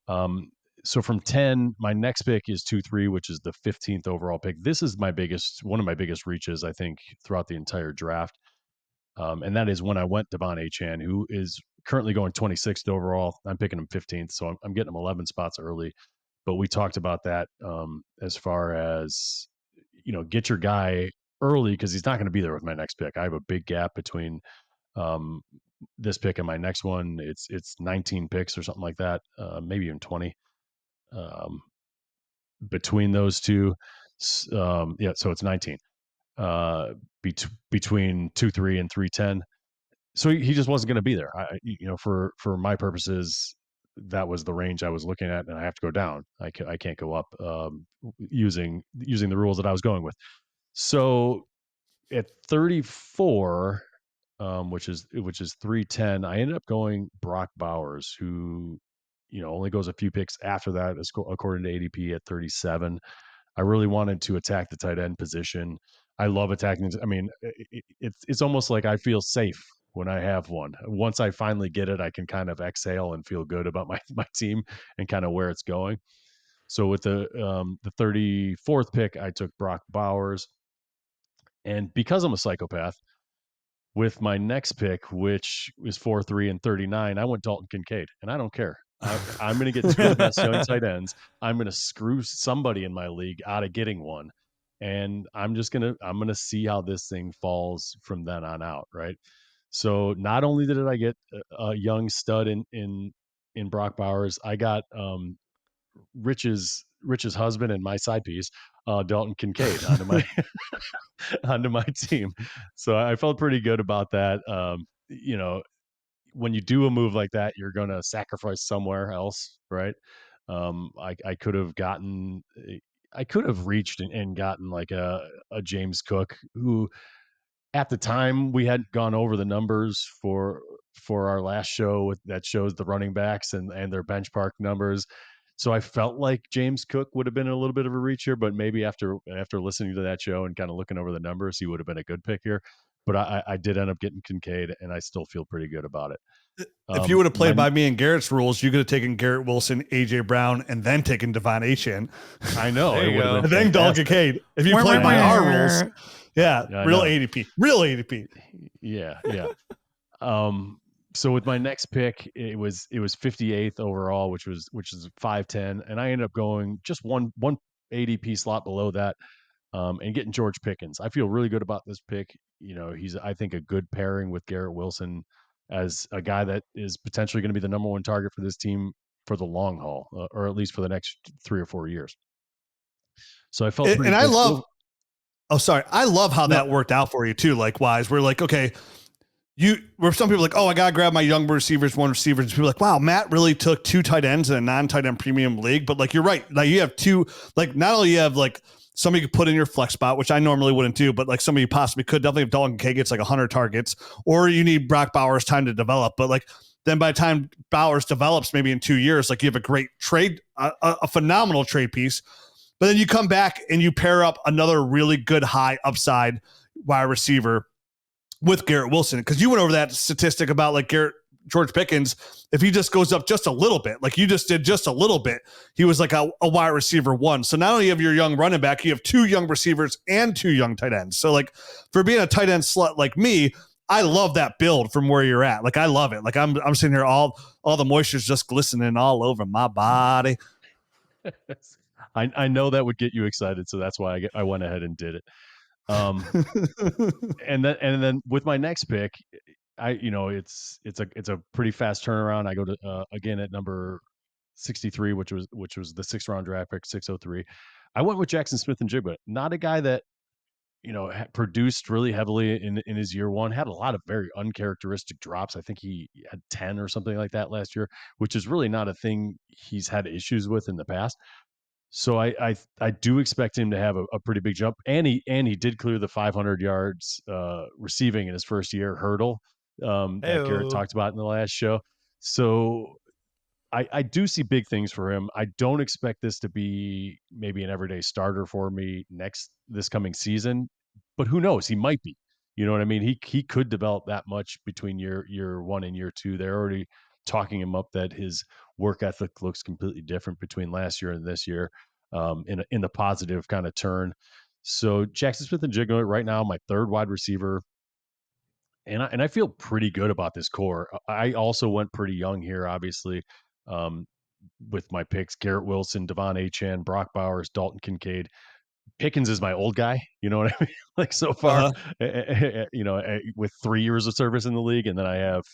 So from 10, my next pick is 2-3, which is the 15th overall pick. This is one of my biggest reaches, I think, throughout the entire draft. And that is when I went Devon Achane, who is currently going 26th overall. I'm picking him 15th, so I'm getting him 11 spots early. But we talked about that as far as, get your guy early because he's not going to be there with my next pick. I have a big gap between this pick and my next one. It's 19 picks or something like that, maybe even 20 between those two. So it's 19 between 2-3 and 3-10. So he just wasn't going to be there. For my purposes, that was the range I was looking at, and I have to go down. I can't go up using the rules that I was going with. So at 34, which is 310, I ended up going Brock Bowers, who only goes a few picks after that, according to ADP at 37. I really wanted to attack the tight end position. I love attacking. I mean, it's almost like I feel safe when I have one. Once I finally get it, I can kind of exhale and feel good about my team and kind of where it's going. So with the 34th pick, I took Brock Bowers. And because I'm a psychopath, with my next pick, which is 4-3 and 39, I went Dalton Kincaid, and I don't care. I'm going to get 2 of the best young tight ends. I'm going to screw somebody in my league out of getting one. And I'm going to see how this thing falls from then on out. Right. So not only did I get a young stud in Brock Bowers, I got Rich's husband and my side piece, Dalton Kincaid onto my team. So I felt pretty good about that. When you do a move like that, you're going to sacrifice somewhere else, right? I could have reached and gotten like a James Cook, who at the time we hadn't gone over the numbers for our last show that shows the running backs and their bench park numbers. So I felt like James Cook would have been a little bit of a reach here, but maybe after listening to that show and kind of looking over the numbers, he would have been a good pick here. But I did end up getting Kincaid, and I still feel pretty good about it. If you would have played by me and Garrett's rules, you could have taken Garrett Wilson, AJ Brown, and then taken Devon Achane. I know. And then Dalton Kincaid. If you played by our rules, real ADP. Yeah. So with my next pick, it was 58th overall, which is 5'10", and I ended up going just one ADP slot below that, and getting George Pickens. I feel really good about this pick. He's, I think, a good pairing with Garrett Wilson as a guy that is potentially going to be the number one target for this team for the long haul, or at least for the next 3 or 4 years. So I felt, I love how that worked out for you too. Likewise, we're like, okay, where some people are like, oh, I gotta grab my young receivers, one receivers. And people are like, wow, Matt really took 2 tight ends in a non-tight end premium league. But like, you're right. Like you have 2, like not only you have like somebody you could put in your flex spot, which I normally wouldn't do, but like somebody you possibly could. Definitely if Dalton K gets like 100 targets, or you need Brock Bowers time to develop. But like then by the time Bowers develops, maybe in 2 years, like you have a great trade, a phenomenal trade piece. But then you come back and you pair up another really good high upside wide receiver with Garrett Wilson, because you went over that statistic about like George Pickens. If he just goes up just a little bit, like you just did just a little bit, he was like a wide receiver 1. So not only have your young running back, you have 2 young receivers and 2 young tight ends. So like for being a tight end slut like me, I love that build from where you're at. Like I love it. Like I'm sitting here, all the moisture's just glistening all over my body. I know that would get you excited, so that's why I went ahead and did it. And then with my next pick, it's a pretty fast turnaround. I go to again at number 63, which was the 6th round draft pick, 603. I went with Jackson Smith-Njigba, not a guy that produced really heavily in his year 1, had a lot of very uncharacteristic drops. I think he had 10 or something like that last year, which is really not a thing he's had issues with in the past. So I do expect him to have a pretty big jump, and he did clear the 500 yards receiving in his first year hurdle that Garrett talked about in the last show. So I do see big things for him. I don't expect this to be maybe an everyday starter for me this coming season, but who knows? He might be. You know what I mean? He could develop that much between year 1 and year 2. They're already talking him up that his work ethic looks completely different between last year and this year, in the positive kind of turn. So Jackson Smith-Njigba right now, my 3rd wide receiver, and I feel pretty good about this core. I also went pretty young here, obviously, with my picks: Garrett Wilson, Devon Achane, Brock Bowers, Dalton Kincaid. Pickens is my old guy, you know what I mean? Like so far, with 3 years of service in the league, and then I have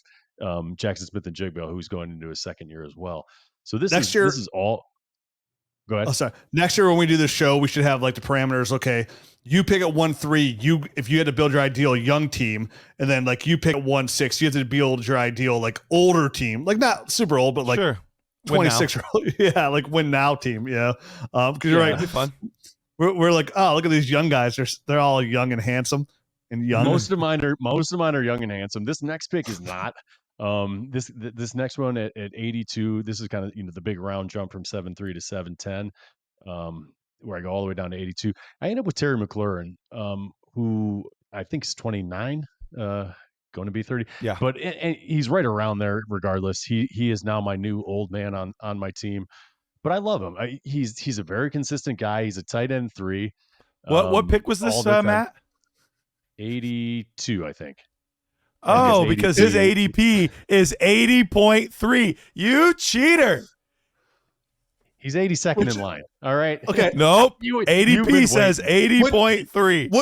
Jackson Smith-Njigba, who's going into his 2nd year as well. So this is all. Go ahead. Oh, sorry. Next year when we do this show, we should have like the parameters. Okay, you pick at 1-3. If you had to build your ideal young team, and then like you pick at 1-6, you have to build your ideal like older team, like not super old, but like 26 year old, yeah, like win now team, yeah. Because you're right, it'd be fun. We're like, oh, look at these young guys. They're all young and handsome and young. Most of mine are young and handsome. This next pick is not. This next one at 82. This is kind of the big round jump from 7.3 to 7.10. Where I go all the way down to 82. I end up with Terry McLaurin, who I think is 29. Going to be 30. Yeah, but and he's right around there. Regardless, he is now my new old man on my team. But I love him. He's a very consistent guy. He's a tight end 3. What pick was this, Matt? 82, I think. Oh, because his ADP is 80.3. You cheater. He's 82nd in line. All right. Okay. Nope. ADP says 80.3.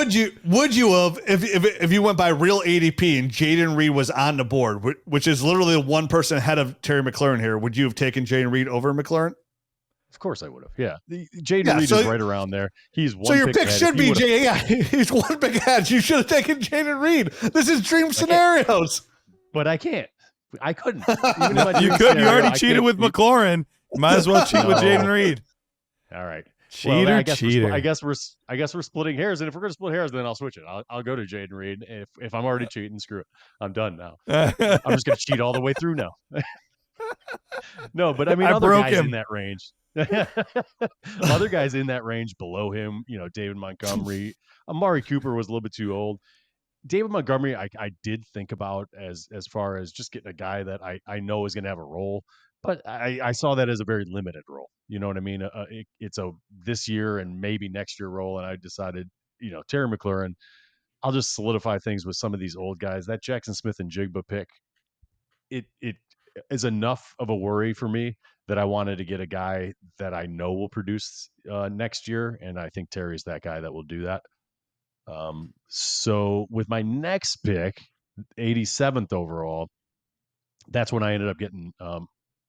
Would you have if you went by real ADP and Jayden Reed was on the board, which is literally one person ahead of Terry McLaurin here? Would you have taken Jayden Reed over McLaurin? Of course I would have. Yeah. Jayden Reed is right around there. He's one. So your pick ahead. should be Jay. Yeah, he's one pick ahead. You should have taken Jayden Reed. This is dream scenarios. But I can't. I couldn't. You could. You already cheated with McLaurin. Might as well cheat with Jayden Reed. All right. Cheater. I guess we're splitting hairs, and if we're gonna split hairs, then I'll switch it. I'll go to Jayden Reed. If I'm already cheating, screw it. I'm done now. I'm just gonna cheat all the way through now. No, but I mean, other guys in that range. Other guys in that range below him, David Montgomery. Amari Cooper was a little bit too old. David Montgomery, I did think about as far as just getting a guy that I know is going to have a role, but I saw that as a very limited role. You know what I mean? It's a this year and maybe next year role, and I decided, Terry McLaurin, I'll just solidify things with some of these old guys. That Jackson Smith-Njigba pick, it is enough of a worry for me that I wanted to get a guy that I know will produce next year, and I think Terry's that guy that will do that. So with my next pick, 87th overall, that's when I ended up getting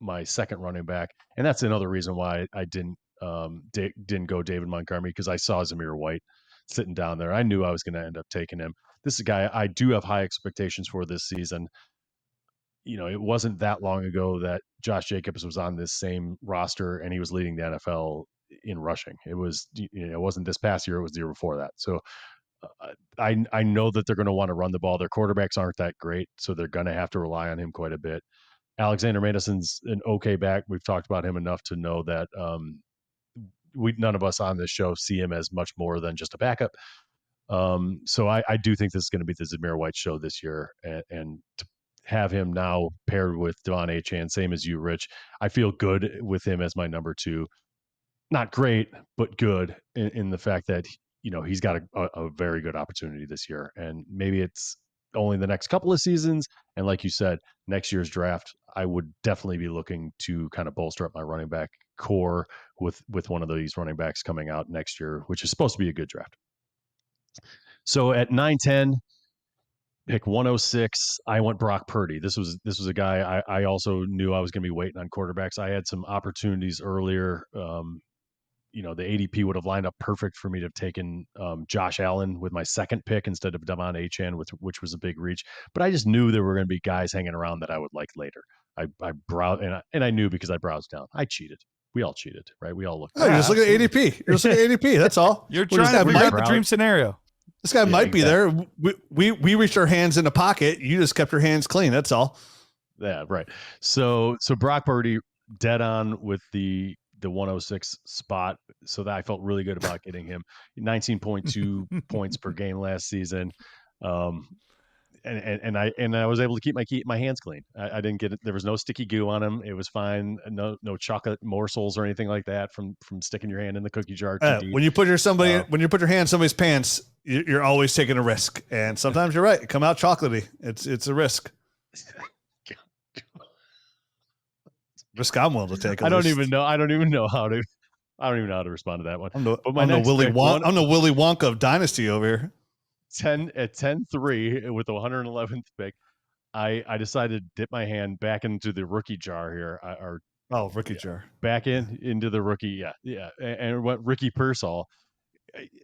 my second running back, and that's another reason why I didn't go David Montgomery, because I saw Zamir White. sitting down there. I knew I was going to end up taking him. This is a guy I do have high expectations for this season. It wasn't that long ago that Josh Jacobs was on this same roster and he was leading the NFL in rushing. It wasn't this past year, it was the year before that. So I know that they're going to want to run the ball. Their quarterbacks aren't that great, so they're going to have to rely on him quite a bit. Alexander Madison's an okay back. We've talked about him enough to know that none of us on this show see him as much more than just a backup. So I do think this is going to be the Zamir White show this year, and to have him now paired with Devon Achane, same as you, Rich. I feel good with him as my number 2. Not great, but good in the fact that he's got a very good opportunity this year, and maybe it's only the next couple of seasons. And like you said, next year's draft, I would definitely be looking to kind of bolster up my running back core with one of these running backs coming out next year, which is supposed to be a good draft. So at 9-10, pick 106, I went Brock Purdy. This was a guy I also knew I was going to be waiting on quarterbacks. I had some opportunities earlier. The ADP would have lined up perfect for me to have taken Josh Allen with my second pick instead of Devon Achane, which was a big reach. But I just knew there were going to be guys hanging around that I would like later. I browsed, and I knew because I browsed down. I cheated. We all cheated, right? We all looked. Oh, you're just looking at ADP. You're just looking at ADP. That's all. You're trying to figure out the dream scenario. This guy might be there. We reached our hands in the pocket. You just kept your hands clean. That's all. Yeah, right. So Brock Purdy dead on with the 106 spot. So that I felt really good about getting him. 19.2 points per game last season. And I was able to keep my hands clean. I didn't get it. There was no sticky goo on him. It was fine. No chocolate morsels or anything like that from sticking your hand in the cookie jar. When you put your hand in somebody's pants, you're always taking a risk. And sometimes you're right. It come out chocolatey. It's a risk. Risk I'm willing to take. I don't even know how to respond to that one. I'm the Willy Wonka of Dynasty over here. 10-3 with the 111th pick. I decided to dip my hand back into the rookie jar here. Jar. Back into the rookie. Yeah. And went Ricky Pearsall.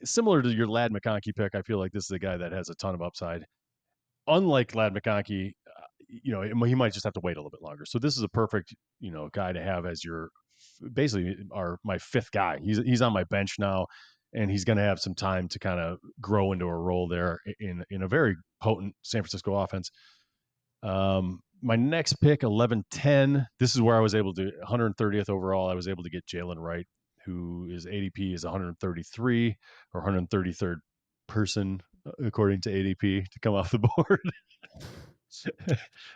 Similar to your Ladd McConkey pick, I feel like this is a guy that has a ton of upside. Unlike Ladd McConkey, he might just have to wait a little bit longer. So this is a perfect, guy to have as your basically my fifth guy. He's on my bench now, and he's going to have some time to kind of grow into a role there in a very potent San Francisco offense. My next pick, 11-10. This is where I was able to 130th overall. I was able to get Jalen Wright, who is ADP is 133 or 133rd person according to ADP to come off the board.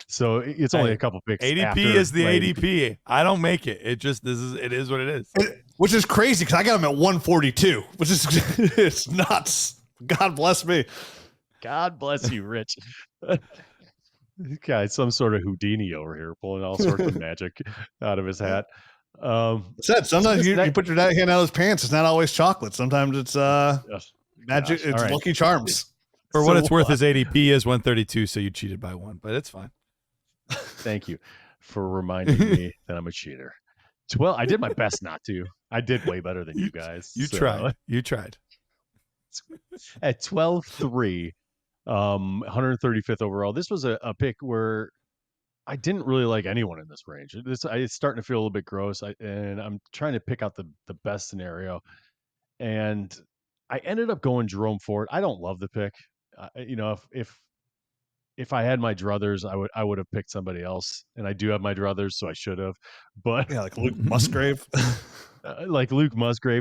So it's only a couple picks. ADP is the ADP. I don't make it. It is what it is. Which is crazy because I got him at 142, which is it's nuts. God bless me. God bless you, Rich. This guy's some sort of Houdini over here, pulling all sorts of magic out of his hat. Sometimes you put your hand out of his pants. It's not always chocolate. Sometimes it's magic. It's right. Lucky Charms. For what it's worth, his ADP is 132, so you cheated by one, but it's fine. Thank you for reminding me that I'm a cheater. Well, I did my best not to. I did way better than you guys. You tried. You tried. At 12-3, 135th overall. This was a pick where I didn't really like anyone in this range. It's starting to feel a little bit gross, and I'm trying to pick out the best scenario. And I ended up going Jerome Ford. I don't love the pick. If I had my druthers, I would have picked somebody else, and I do have my druthers, so I should have. But yeah, like Luke Musgrave,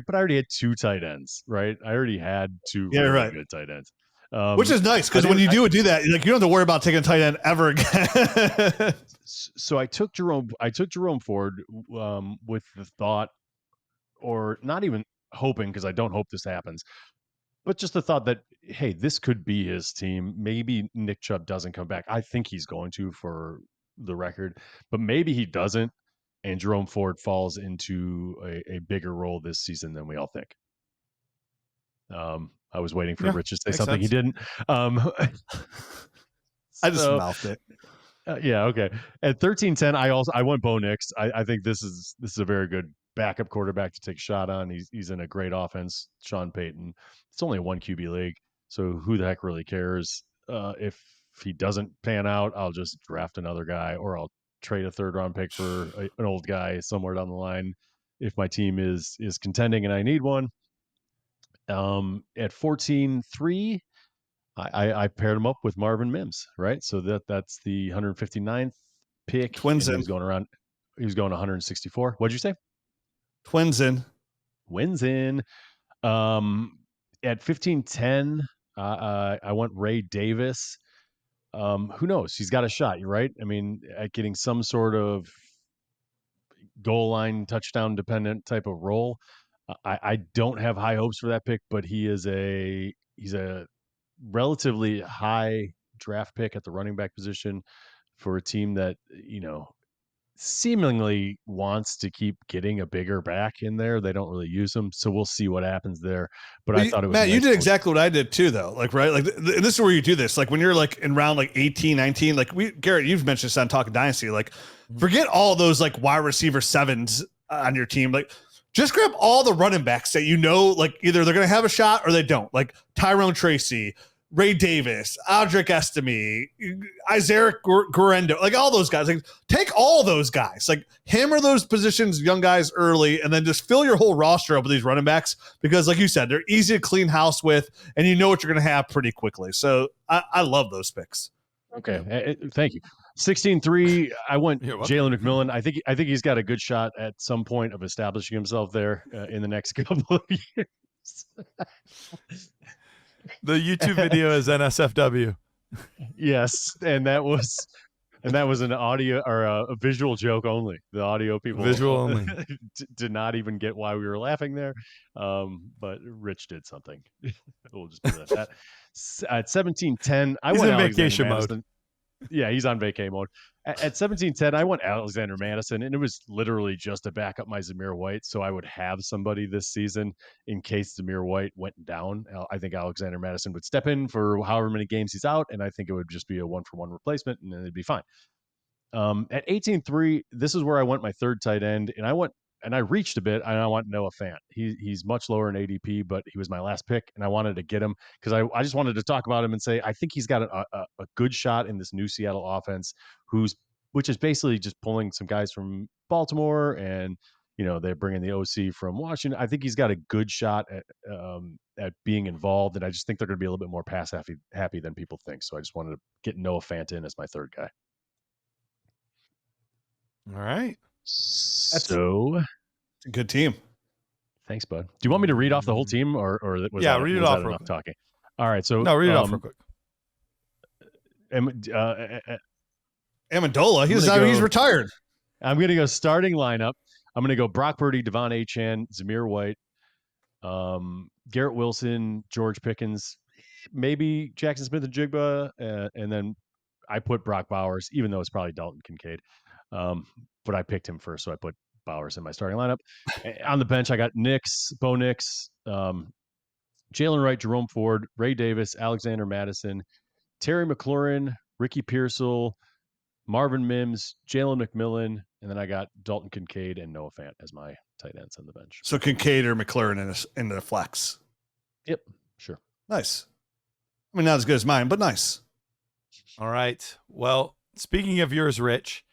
but I already had two tight ends, right? I already had two really good tight ends, which is nice because when you do that, like you don't have to worry about taking a tight end ever again. So I took Jerome Ford with the thought, or not even hoping, because I don't hope this happens, but just the thought that, hey, this could be his team. Maybe Nick Chubb doesn't come back. I think he's going to, for the record, but maybe he doesn't, and Jerome Ford falls into a bigger role this season than we all think. I was waiting for Rich to say something. Sense. He didn't. I just mouthed it. Yeah, okay. At 13-10, I went Bo Nix. I think this is a very good backup quarterback to take a shot on. He's in a great offense, Sean Payton. It's only a 1 QB league, so who the heck really cares? If he doesn't pan out, I'll just draft another guy, or I'll trade a 3rd-round pick for an old guy somewhere down the line if my team is contending and I need one. At 14-3, I paired him up with Marvin Mims, right? So that's the 159th pick. Twins in. He was going 164. What'd you say? Twins in. Wins in. At 15-10, I went Ray Davis. Who knows? He's got a shot, right? I mean, at getting some sort of goal line touchdown dependent type of role. I don't have high hopes for that pick, but he's a relatively high draft pick at the running back position for a team that, seemingly wants to keep getting a bigger back in there. They don't really use him, so we'll see what happens there. But I thought it was Matt, nice. You did exactly what I did too, though. Like, right, like and this is where you do this. Like when you're like in round like 18, 19, like Garrett, you've mentioned this on Talking Dynasty. Like, forget all those like wide receiver 7s on your team. Like, just grab all the running backs that like either they're gonna have a shot or they don't. Like Tyrone Tracy, Ray Davis, Audric Estime, Isaiah Guerrero, like all those guys. Like, take all those guys, like hammer those positions, young guys early, and then just fill your whole roster up with these running backs because, like you said, they're easy to clean house with, and you know what you're going to have pretty quickly. So I love those picks. Okay, thank you. 16-3, I went Jalen McMillan. I think he's got a good shot at some point of establishing himself there in the next couple of years. The YouTube video is NSFW. Yes, and that was an audio or a visual joke only. The audio people visual only did not even get why we were laughing there. But Rich did something. We'll just put it at that. At 17-10, I went in vacation Madison. mode. Yeah, he's on vacay mode. At 17-10, I went Alexander Madison, and it was literally just to back up my Zamir White, so I would have somebody this season in case Zamir White went down. I think Alexander Madison would step in for however many games he's out, and I think it would just be a 1-for-1 replacement, and then it'd be fine. At 18-3, this is where I went my 3rd tight end, and I reached a bit, and I want Noah Fant. He's much lower in ADP, but he was my last pick, and I wanted to get him because I just wanted to talk about him and say I think he's got a good shot in this new Seattle offense, which is basically just pulling some guys from Baltimore, and they're bringing the OC from Washington. I think he's got a good shot at being involved, and I just think they're going to be a little bit more pass happy than people think. So I just wanted to get Noah Fant in as my 3rd guy. All right. That's a good team. Thanks, bud. Do you want me to read off the whole team, or read it off real quick. Talking? All right, so read it off real quick. Amendola, he's retired. I'm going to go starting lineup. I'm going to go Brock Purdy, Devon Achane, Zamir White, Garrett Wilson, George Pickens, maybe Jackson Smith-Njigba, and then I put Brock Bowers, even though it's probably Dalton Kincaid. But I picked him first, so I put Bowers in my starting lineup. On the bench, I got Bo Nix, Jalen Wright, Jerome Ford, Ray Davis, Alexander Madison, Terry McLaurin, Ricky Pearsall, Marvin Mims, Jalen McMillan, and then I got Dalton Kincaid and Noah Fant as my tight ends on the bench. So Kincaid or McLaurin in the flex. Yep, sure. Nice. I mean, not as good as mine, but nice. All right. Well, speaking of yours, Rich,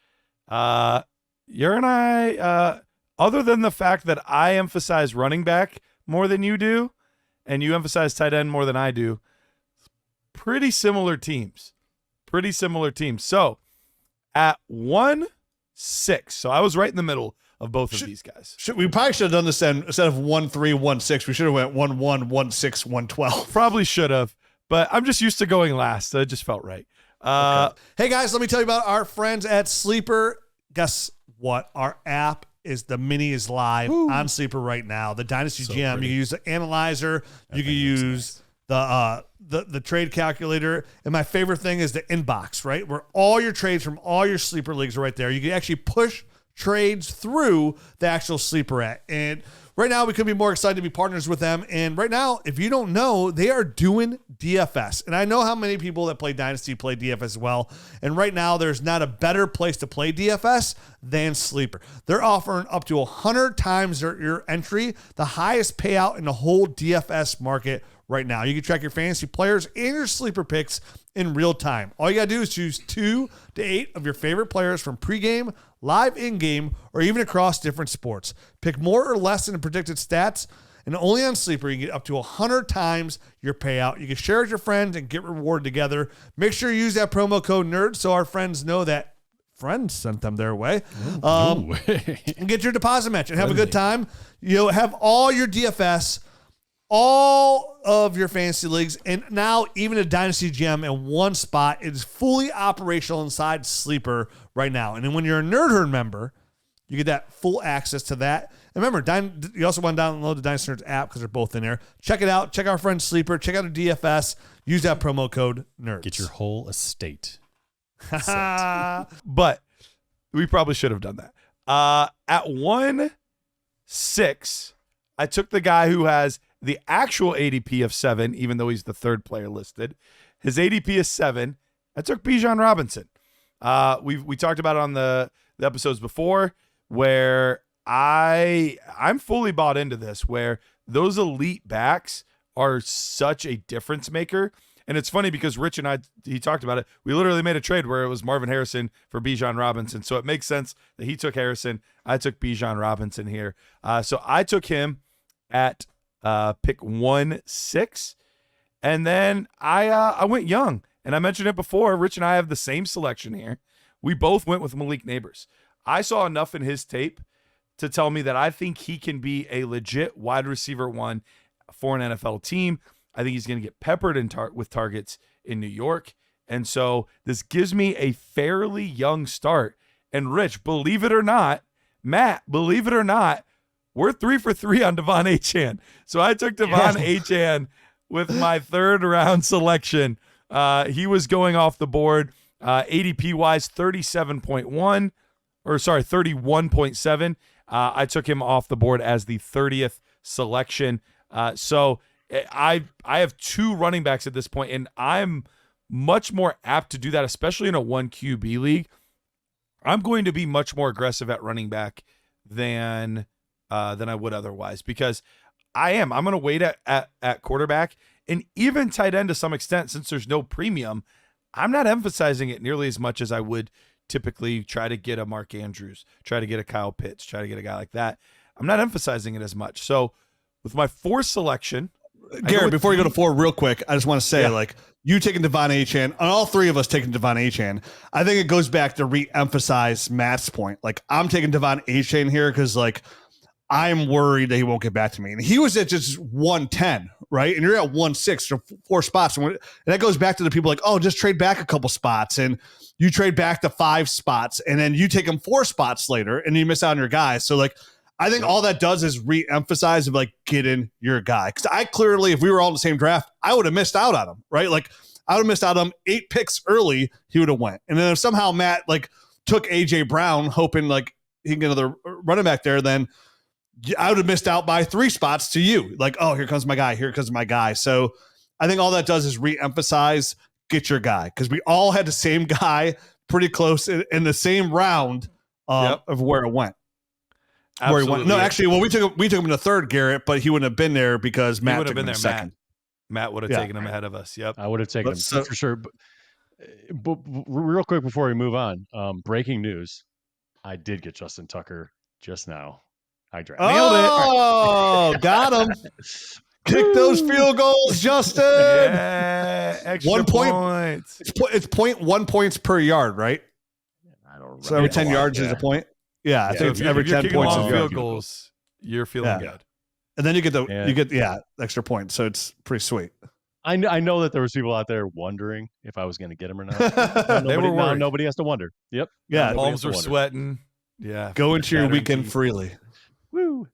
you and I, other than the fact that I emphasize running back more than you do, and you emphasize tight end more than I do, pretty similar teams. So at 1-6, so I was right in the middle of both of these guys. We probably should have done this then instead of 1-3, 1-6. We should have went 1-1, 1-6, 1-12. Probably should have, but I'm just used to going last, so it just felt right. Okay. Hey guys, let me tell you about our friends at Sleeper. Guess what? Our app is the mini is live on Sleeper right now. The Dynasty GM. Pretty. You can use the analyzer. You can use the trade calculator. And my favorite thing is the inbox, right? Where all your trades from all your Sleeper leagues are right there. You can actually push trades through the actual Sleeper app. And right now we couldn't be more excited to be partners with them. And right now, if you don't know, they are doing DFS. And I know how many people that play Dynasty play DFS as well. And right now, there's not a better place to play DFS than Sleeper. They're offering up to 100 times your entry, the highest payout in the whole DFS market right now. You can track your fantasy players and your sleeper picks in real time. All you got to do is choose 2 to 8 of your favorite players from pregame, live in-game, or even across different sports. Pick more or less than the predicted stats, and only on Sleeper you can get up to 100 times your payout. You can share with your friends and get rewarded together. Make sure you use that promo code NERD so our friends know that friends sent them their way. And get your deposit match and have a good time. You'll have all your DFS, all of your fantasy leagues, and now even a Dynasty gem in one spot. It is fully operational inside Sleeper right now. And then when you're a Nerd Herd member, you get that full access to that. And remember, you also want to download the Dynasty Nerds app because they're both in there. Check it out. Check our friend Sleeper. Check out the DFS. Use that promo code NERDS. Get your whole estate. But we probably should have done that. At 1-6, I took the guy who has the actual ADP of 7, even though he's the third player listed. His ADP is 7. I took Bijan Robinson. We talked about it on the episodes before, where I'm fully bought into this, where those elite backs are such a difference maker. And it's funny because Rich and he talked about it. We literally made a trade where it was Marvin Harrison for Bijan Robinson. So it makes sense that he took Harrison. I took Bijan Robinson here. So I took him at pick 1-6. And then I went young. And I mentioned it before. Rich and I have the same selection here. We both went with Malik Neighbors. I saw enough in his tape to tell me that I think he can be a legit wide receiver 1 for an NFL team. I think he's going to get peppered with targets in New York. And so this gives me a fairly young start. And Rich, believe it or not, Matt, believe it or not, we're 3 for 3 on Devon Achane. So I took Devon Achane with my third round selection. He was going off the board ADP wise 31.7. I took him off the board as the 30th selection. So I have 2 running backs at this point, and I'm much more apt to do that, especially in a 1 QB league. I'm going to be much more aggressive at running back than I would otherwise, because I'm going to wait at quarterback and even tight end to some extent, since there's no premium. I'm not emphasizing it nearly as much as I would typically try to get a Mark Andrews, try to get a Kyle Pitts, try to get a guy like that. I'm not emphasizing it as much. So with my 4th selection, Garrett, before you go to 4 real quick, I just want to say, you taking Devon Achane, and all 3 of us taking Devon Achane, I think it goes back to re-emphasize Matt's point. I'm taking Devon Achane here because, I'm worried that he won't get back to me. And he was at just 110, right? And you're at 1-6, so 4 spots. And that goes back to the people just trade back a couple spots. And you trade back to 5 spots, and then you take them 4 spots later, and you miss out on your guys. So, I think all that does is re-emphasize of get in your guy. Because I clearly, if we were all in the same draft, I would have missed out on him, right? I would have missed out on him 8 picks early. He would have went. And then if somehow Matt took AJ Brown, hoping he can get another running back there, then I would have missed out by 3 spots to you. Here comes my guy. Here comes my guy. So I think all that does is re-emphasize, get your guy. Because we all had the same guy pretty close in the same round of where it went. Where he went. No, actually, we took him in the 3rd, Garrett, but he wouldn't have been there because Matt would have been there. Second. Matt would have taken him ahead of us. Yep, I would have taken him for sure. But real quick before we move on, breaking news: I did get Justin Tucker just now. I drafted. Nailed it. Oh, got him. Kick those field goals, Justin. Yeah, extra 1 point. points. It's 0.1 points per yard, right? I don't remember. So every 10 yards is a point. Yeah, I think it's every 10 points of field goals. You're feeling good, and then you get extra points. So it's pretty sweet. I know that there was people out there wondering if I was going to get him or not. They were worried. Nobody has to wonder. Yep. Yeah, palms were sweating. Yeah, go into your weekend freely. Woo.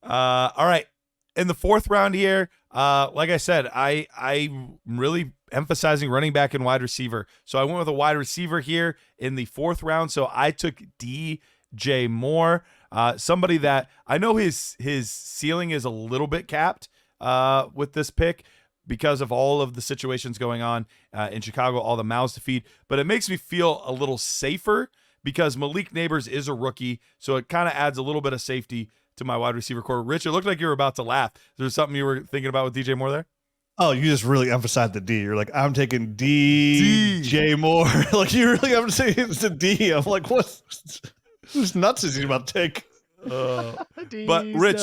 All right. In the 4th round here, like I said, I'm really emphasizing running back and wide receiver. So I went with a wide receiver here in the 4th round. So I took DJ Moore, somebody that I know his ceiling is a little bit capped with this pick because of all of the situations going on in Chicago, all the mouths to feed. But it makes me feel a little safer because Malik Neighbors is a rookie, so it kind of adds a little bit of safety to my wide receiver core. Rich, it looked like you were about to laugh. Is there something you were thinking about with DJ Moore there? Oh, you just really emphasized the D. You're like, I'm taking DJ Moore. Like, you really emphasized it's a D. I'm like, what? Who's nuts is he about to take? But, Rich,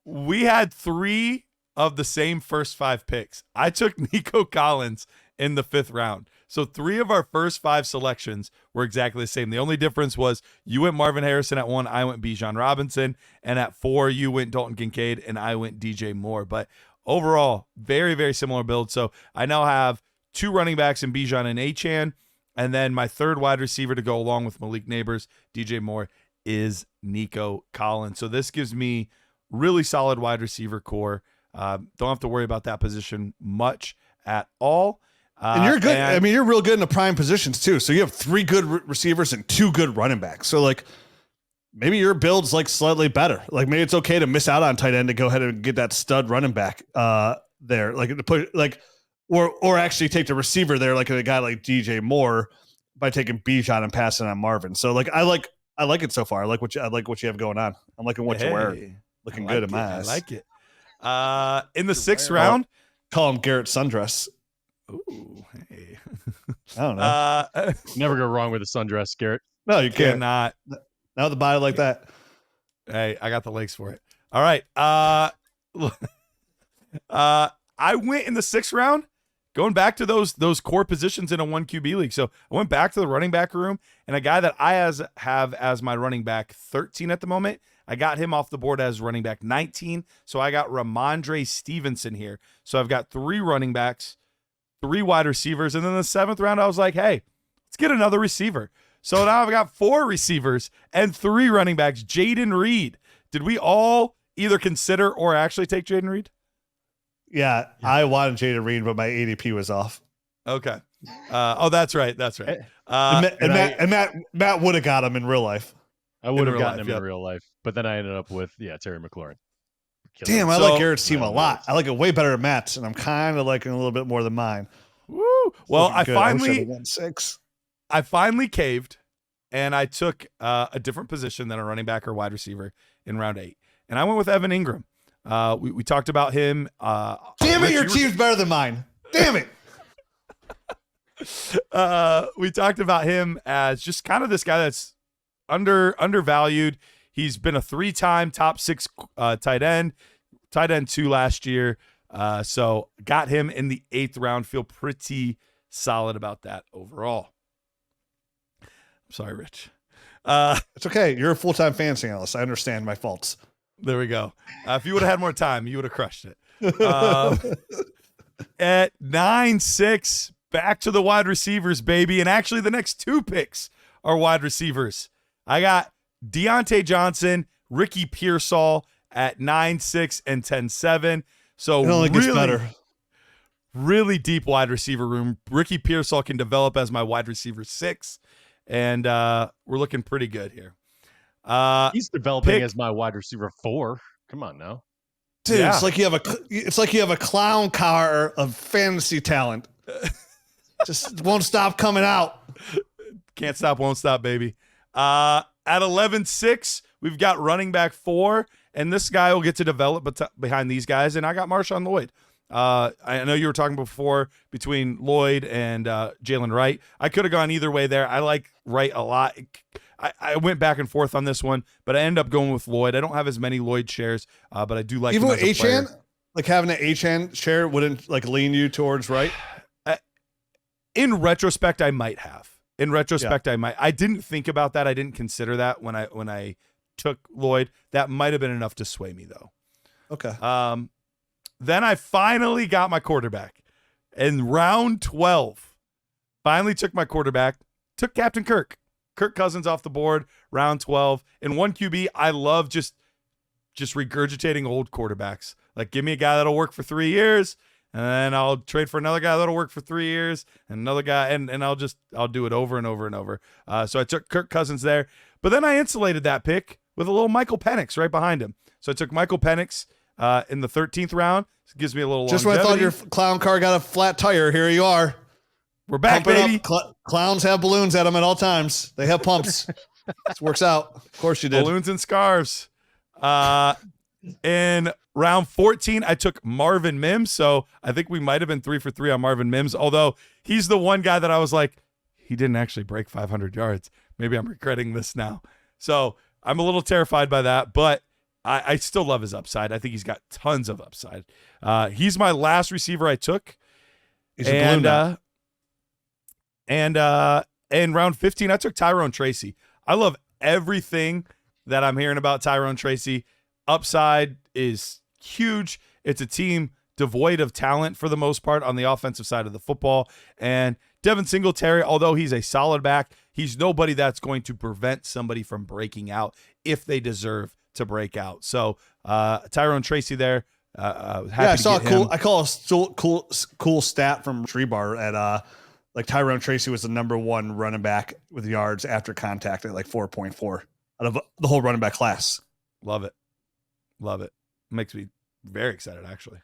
we had 3 of the same first 5 picks. I took Nico Collins in the 5th round. So 3 of our first 5 selections were exactly the same. The only difference was you went Marvin Harrison at 1, I went Bijan Robinson, and at 4 you went Dalton Kincaid, and I went DJ Moore. But overall, very, very similar build. So I now have 2 running backs in Bijan and Achane, and then my 3rd wide receiver to go along with Malik Neighbors, DJ Moore, is Nico Collins. So this gives me really solid wide receiver core. Don't have to worry about that position much at all. And you're good. I mean, you're real good in the prime positions too. So you have 3 good receivers and 2 good running backs. So like maybe your build's like slightly better. Like maybe it's okay to miss out on tight end to go ahead and get that stud running back there. Like to put like or actually take the receiver there, like a guy like DJ Moore by taking Bijan and passing on Marvin. So like I like it so far. I like what you have going on. I'm liking what you're wearing. Looking good in my eyes. I like it. In the 6th round, call him Garrett Sundress. Ooh, hey. I don't know. Never go wrong with a sundress, Garrett. No, you can't. Not with the body like that. Hey, I got the legs for it. All right. I went in the 6th round, going back to those core positions in a 1 QB league. So I went back to the running back room, and a guy that I have as my running back 13 at the moment, I got him off the board as running back 19. So I got Ramondre Stevenson here. So I've got 3 running backs, 3 wide receivers. And then the 7th round, I was like, hey, let's get another receiver. So now I've got 4 receivers and 3 running backs. Jaden Reed. Did we all either consider or actually take Jaden Reed? Yeah, I wanted Jaden Reed, but my ADP was off. Okay. That's right. That's right. Matt would have got him in real life. I would have gotten him in real life, but then I ended up with Terry McLaurin. Damn, I like Garrett's team a lot. I like it way better than Matt's, and I'm kind of liking a little bit more than mine. Woo! Well, I finally won 6. I finally caved, and I took a different position than a running back or wide receiver in round 8, and I went with Evan Ingram. We talked about him. Damn it, your team's better than mine. Damn it. We talked about him as just kind of this guy that's undervalued. He's been a 3-time top 6 tight end 2 last year. So got him in the 8th round. Feel pretty solid about that overall. I'm sorry, Rich. It's okay. You're a full-time fantasy analyst. I understand my faults. There we go. If you would have had more time, you would have crushed it. At 9-6, back to the wide receivers, baby. And actually, the next 2 picks are wide receivers. I got Deontay Johnson, Ricky Pearsall at 9-6 and 10-7. So it only gets better. Really deep wide receiver room. Ricky Pearsall can develop as my wide receiver 6, and we're looking pretty good here. He's developing as my wide receiver 4. Come on now, dude. Yeah. It's like you have a clown car of fantasy talent. Just won't stop coming out. Can't stop, won't stop, baby. At 11-6, we've got running back 4, and this guy will get to develop behind these guys. And I got Marshawn Lloyd. I know you were talking before between Lloyd and Jalen Wright. I could have gone either way there. I like Wright a lot. I went back and forth on this one, but I ended up going with Lloyd. I don't have as many Lloyd shares, but I do like even him with as a player. Like having an Achane share wouldn't like lean you towards Wright. In retrospect, I might have. I might. I didn't think about that. I didn't consider that when I took Lloyd. That might have been enough to sway me, though. Okay. Then I finally got my quarterback in round 12. Finally took my quarterback. Took Captain Kirk Cousins off the board. Round 12 in 1 QB. I love just regurgitating old quarterbacks. Like, give me a guy that'll work for 3 years. And then I'll trade for another guy that'll work for 3 years, and another guy, and I'll do it over and over and over. So I took Kirk Cousins there. But then I insulated that pick with a little Michael Penix right behind him. So I took Michael Penix in the 13th round. It gives me a little Just longevity. when I thought your clown car got a flat tire, here you are. We're back, Pump it baby. up. Clowns have balloons at them at all times. They have pumps. This works out. Of course you did. Balloons and scarves. In round 14, I took Marvin Mims. So I think we might have been 3 for 3 on Marvin Mims, although he's the one guy that I was like, he didn't actually break 500 yards. Maybe I'm regretting this now. So I'm a little terrified by that, but I still love his upside. I think he's got tons of upside. He's my last receiver I took. He's a balloon now. And in round 15, I took Tyrone Tracy. I love everything that I'm hearing about Tyrone Tracy. Upside is huge. It's a team devoid of talent for the most part on the offensive side of the football. And Devin Singletary, although he's a solid back, he's nobody that's going to prevent somebody from breaking out if they deserve to break out. So Tyrone Tracy there. I saw I call a cool stat from Treebar at like Tyrone Tracy was the number 1 running back with yards after contact at like 4.4 out of the whole running back class. Love it. Love it. Makes me very excited, actually.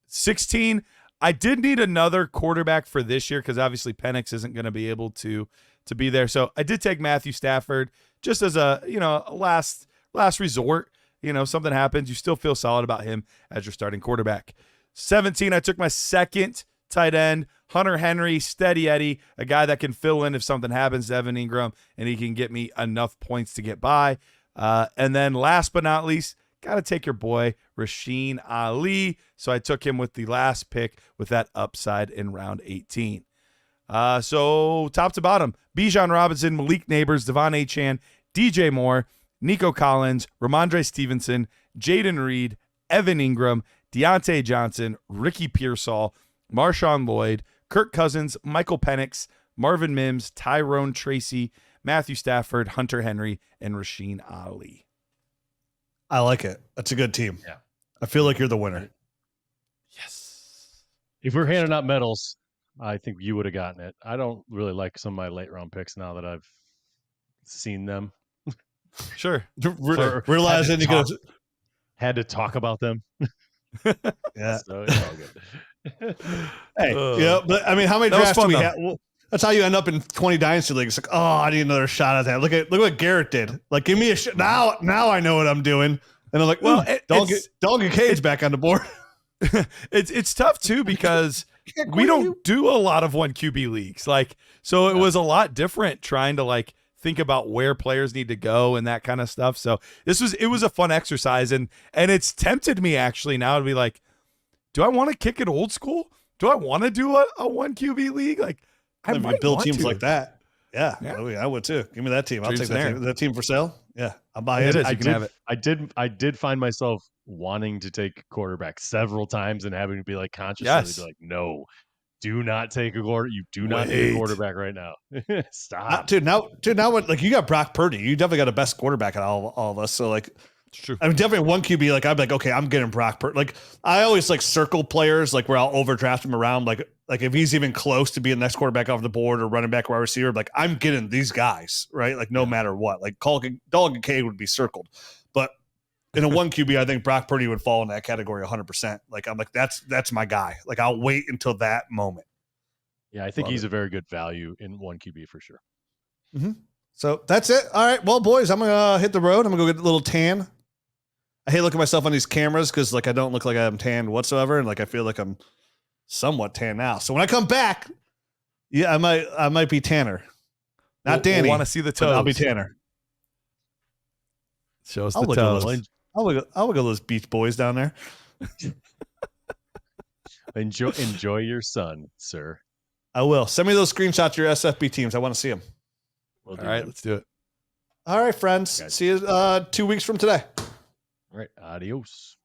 16, I did need another quarterback for this year because obviously Penix isn't going to be able to be there. So I did take Matthew Stafford just as a last resort. Something happens, you still feel solid about him as your starting quarterback. 17, I took my second tight end, Hunter Henry, steady Eddie, a guy that can fill in if something happens to Evan Ingram, and he can get me enough points to get by. And then last but not least, got to take your boy, Rasheen Ali. So I took him with the last pick with that upside in round 18. So top to bottom, Bijan Robinson, Malik Neighbors, Devon Achane, DJ Moore, Nico Collins, Ramondre Stevenson, Jaden Reed, Evan Ingram, Deontay Johnson, Ricky Pearsall, Marshawn Lloyd, Kirk Cousins, Michael Penix, Marvin Mims, Tyrone Tracy, Matthew Stafford, Hunter Henry, and Rasheen Ali. I like it. That's a good team. Yeah. I feel like you're the winner. Yes. If we're handing out medals, I think you would have gotten it. I don't really like some of my late round picks now that I've seen them. Sure. Realizing you could had to talk about them. Yeah. So it's all good. Hey, but I mean, how many drafts do we have? Well, that's how you end up in 20 dynasty leagues. It's like, oh, I need another shot at that. Look what Garrett did. Like, give me a shot. Now I know what I'm doing. And I'm like, well, don't get Cage back on the board. It's tough too because we don't do a lot of 1 QB leagues. Like, so it was a lot different trying to like think about where players need to go and that kind of stuff. So it was a fun exercise, and it's tempted me actually now to be like, do I want to kick it old school? Do I want to do a 1 QB league? Like, I might build want teams to. like that. Yeah. I would too. Give me that team. I'll take that team. That team for sale. Yeah, I'll buy it. You can have it. I did find myself wanting to take quarterback several times and having to be like consciously be like, no, do not take a quarter. You do not take a quarterback right now. Stop, dude. Now what? Like, you got Brock Purdy. You definitely got the best quarterback at all of us. So like, it's true. I mean, definitely 1 QB. Like, I'd be like, okay, I'm getting Brock Purdy. Like, I always like circle players, like where I'll overdraft him around. Like if he's even close to being the next quarterback off the board or running back or wide receiver, like I'm getting these guys, right? Like no matter what. Like Dog and K would be circled, but in a 1 QB, I think Brock Purdy would fall in that category 100%. Like I'm like, that's my guy. Like I'll wait until that moment. Yeah, I think he's a very good value in 1 QB for sure. Mm-hmm. So that's it. All right. Well, boys, I'm going to hit the road. I'm going to go get a little tan. I hate looking at myself on these cameras because like I don't look like I'm tanned whatsoever. And like I feel like I'm somewhat tan now. So when I come back, yeah, I might be Tanner. Not Danny. Want to see the toes. I'll be Tanner. Show us the toes. I'll look at those Beach Boys down there. Enjoy your sun, sir. I will. Send me those screenshots of your SFB teams. I want to see them. All right, let's do it. All right, friends. See you 2 weeks from today. All right. Adios.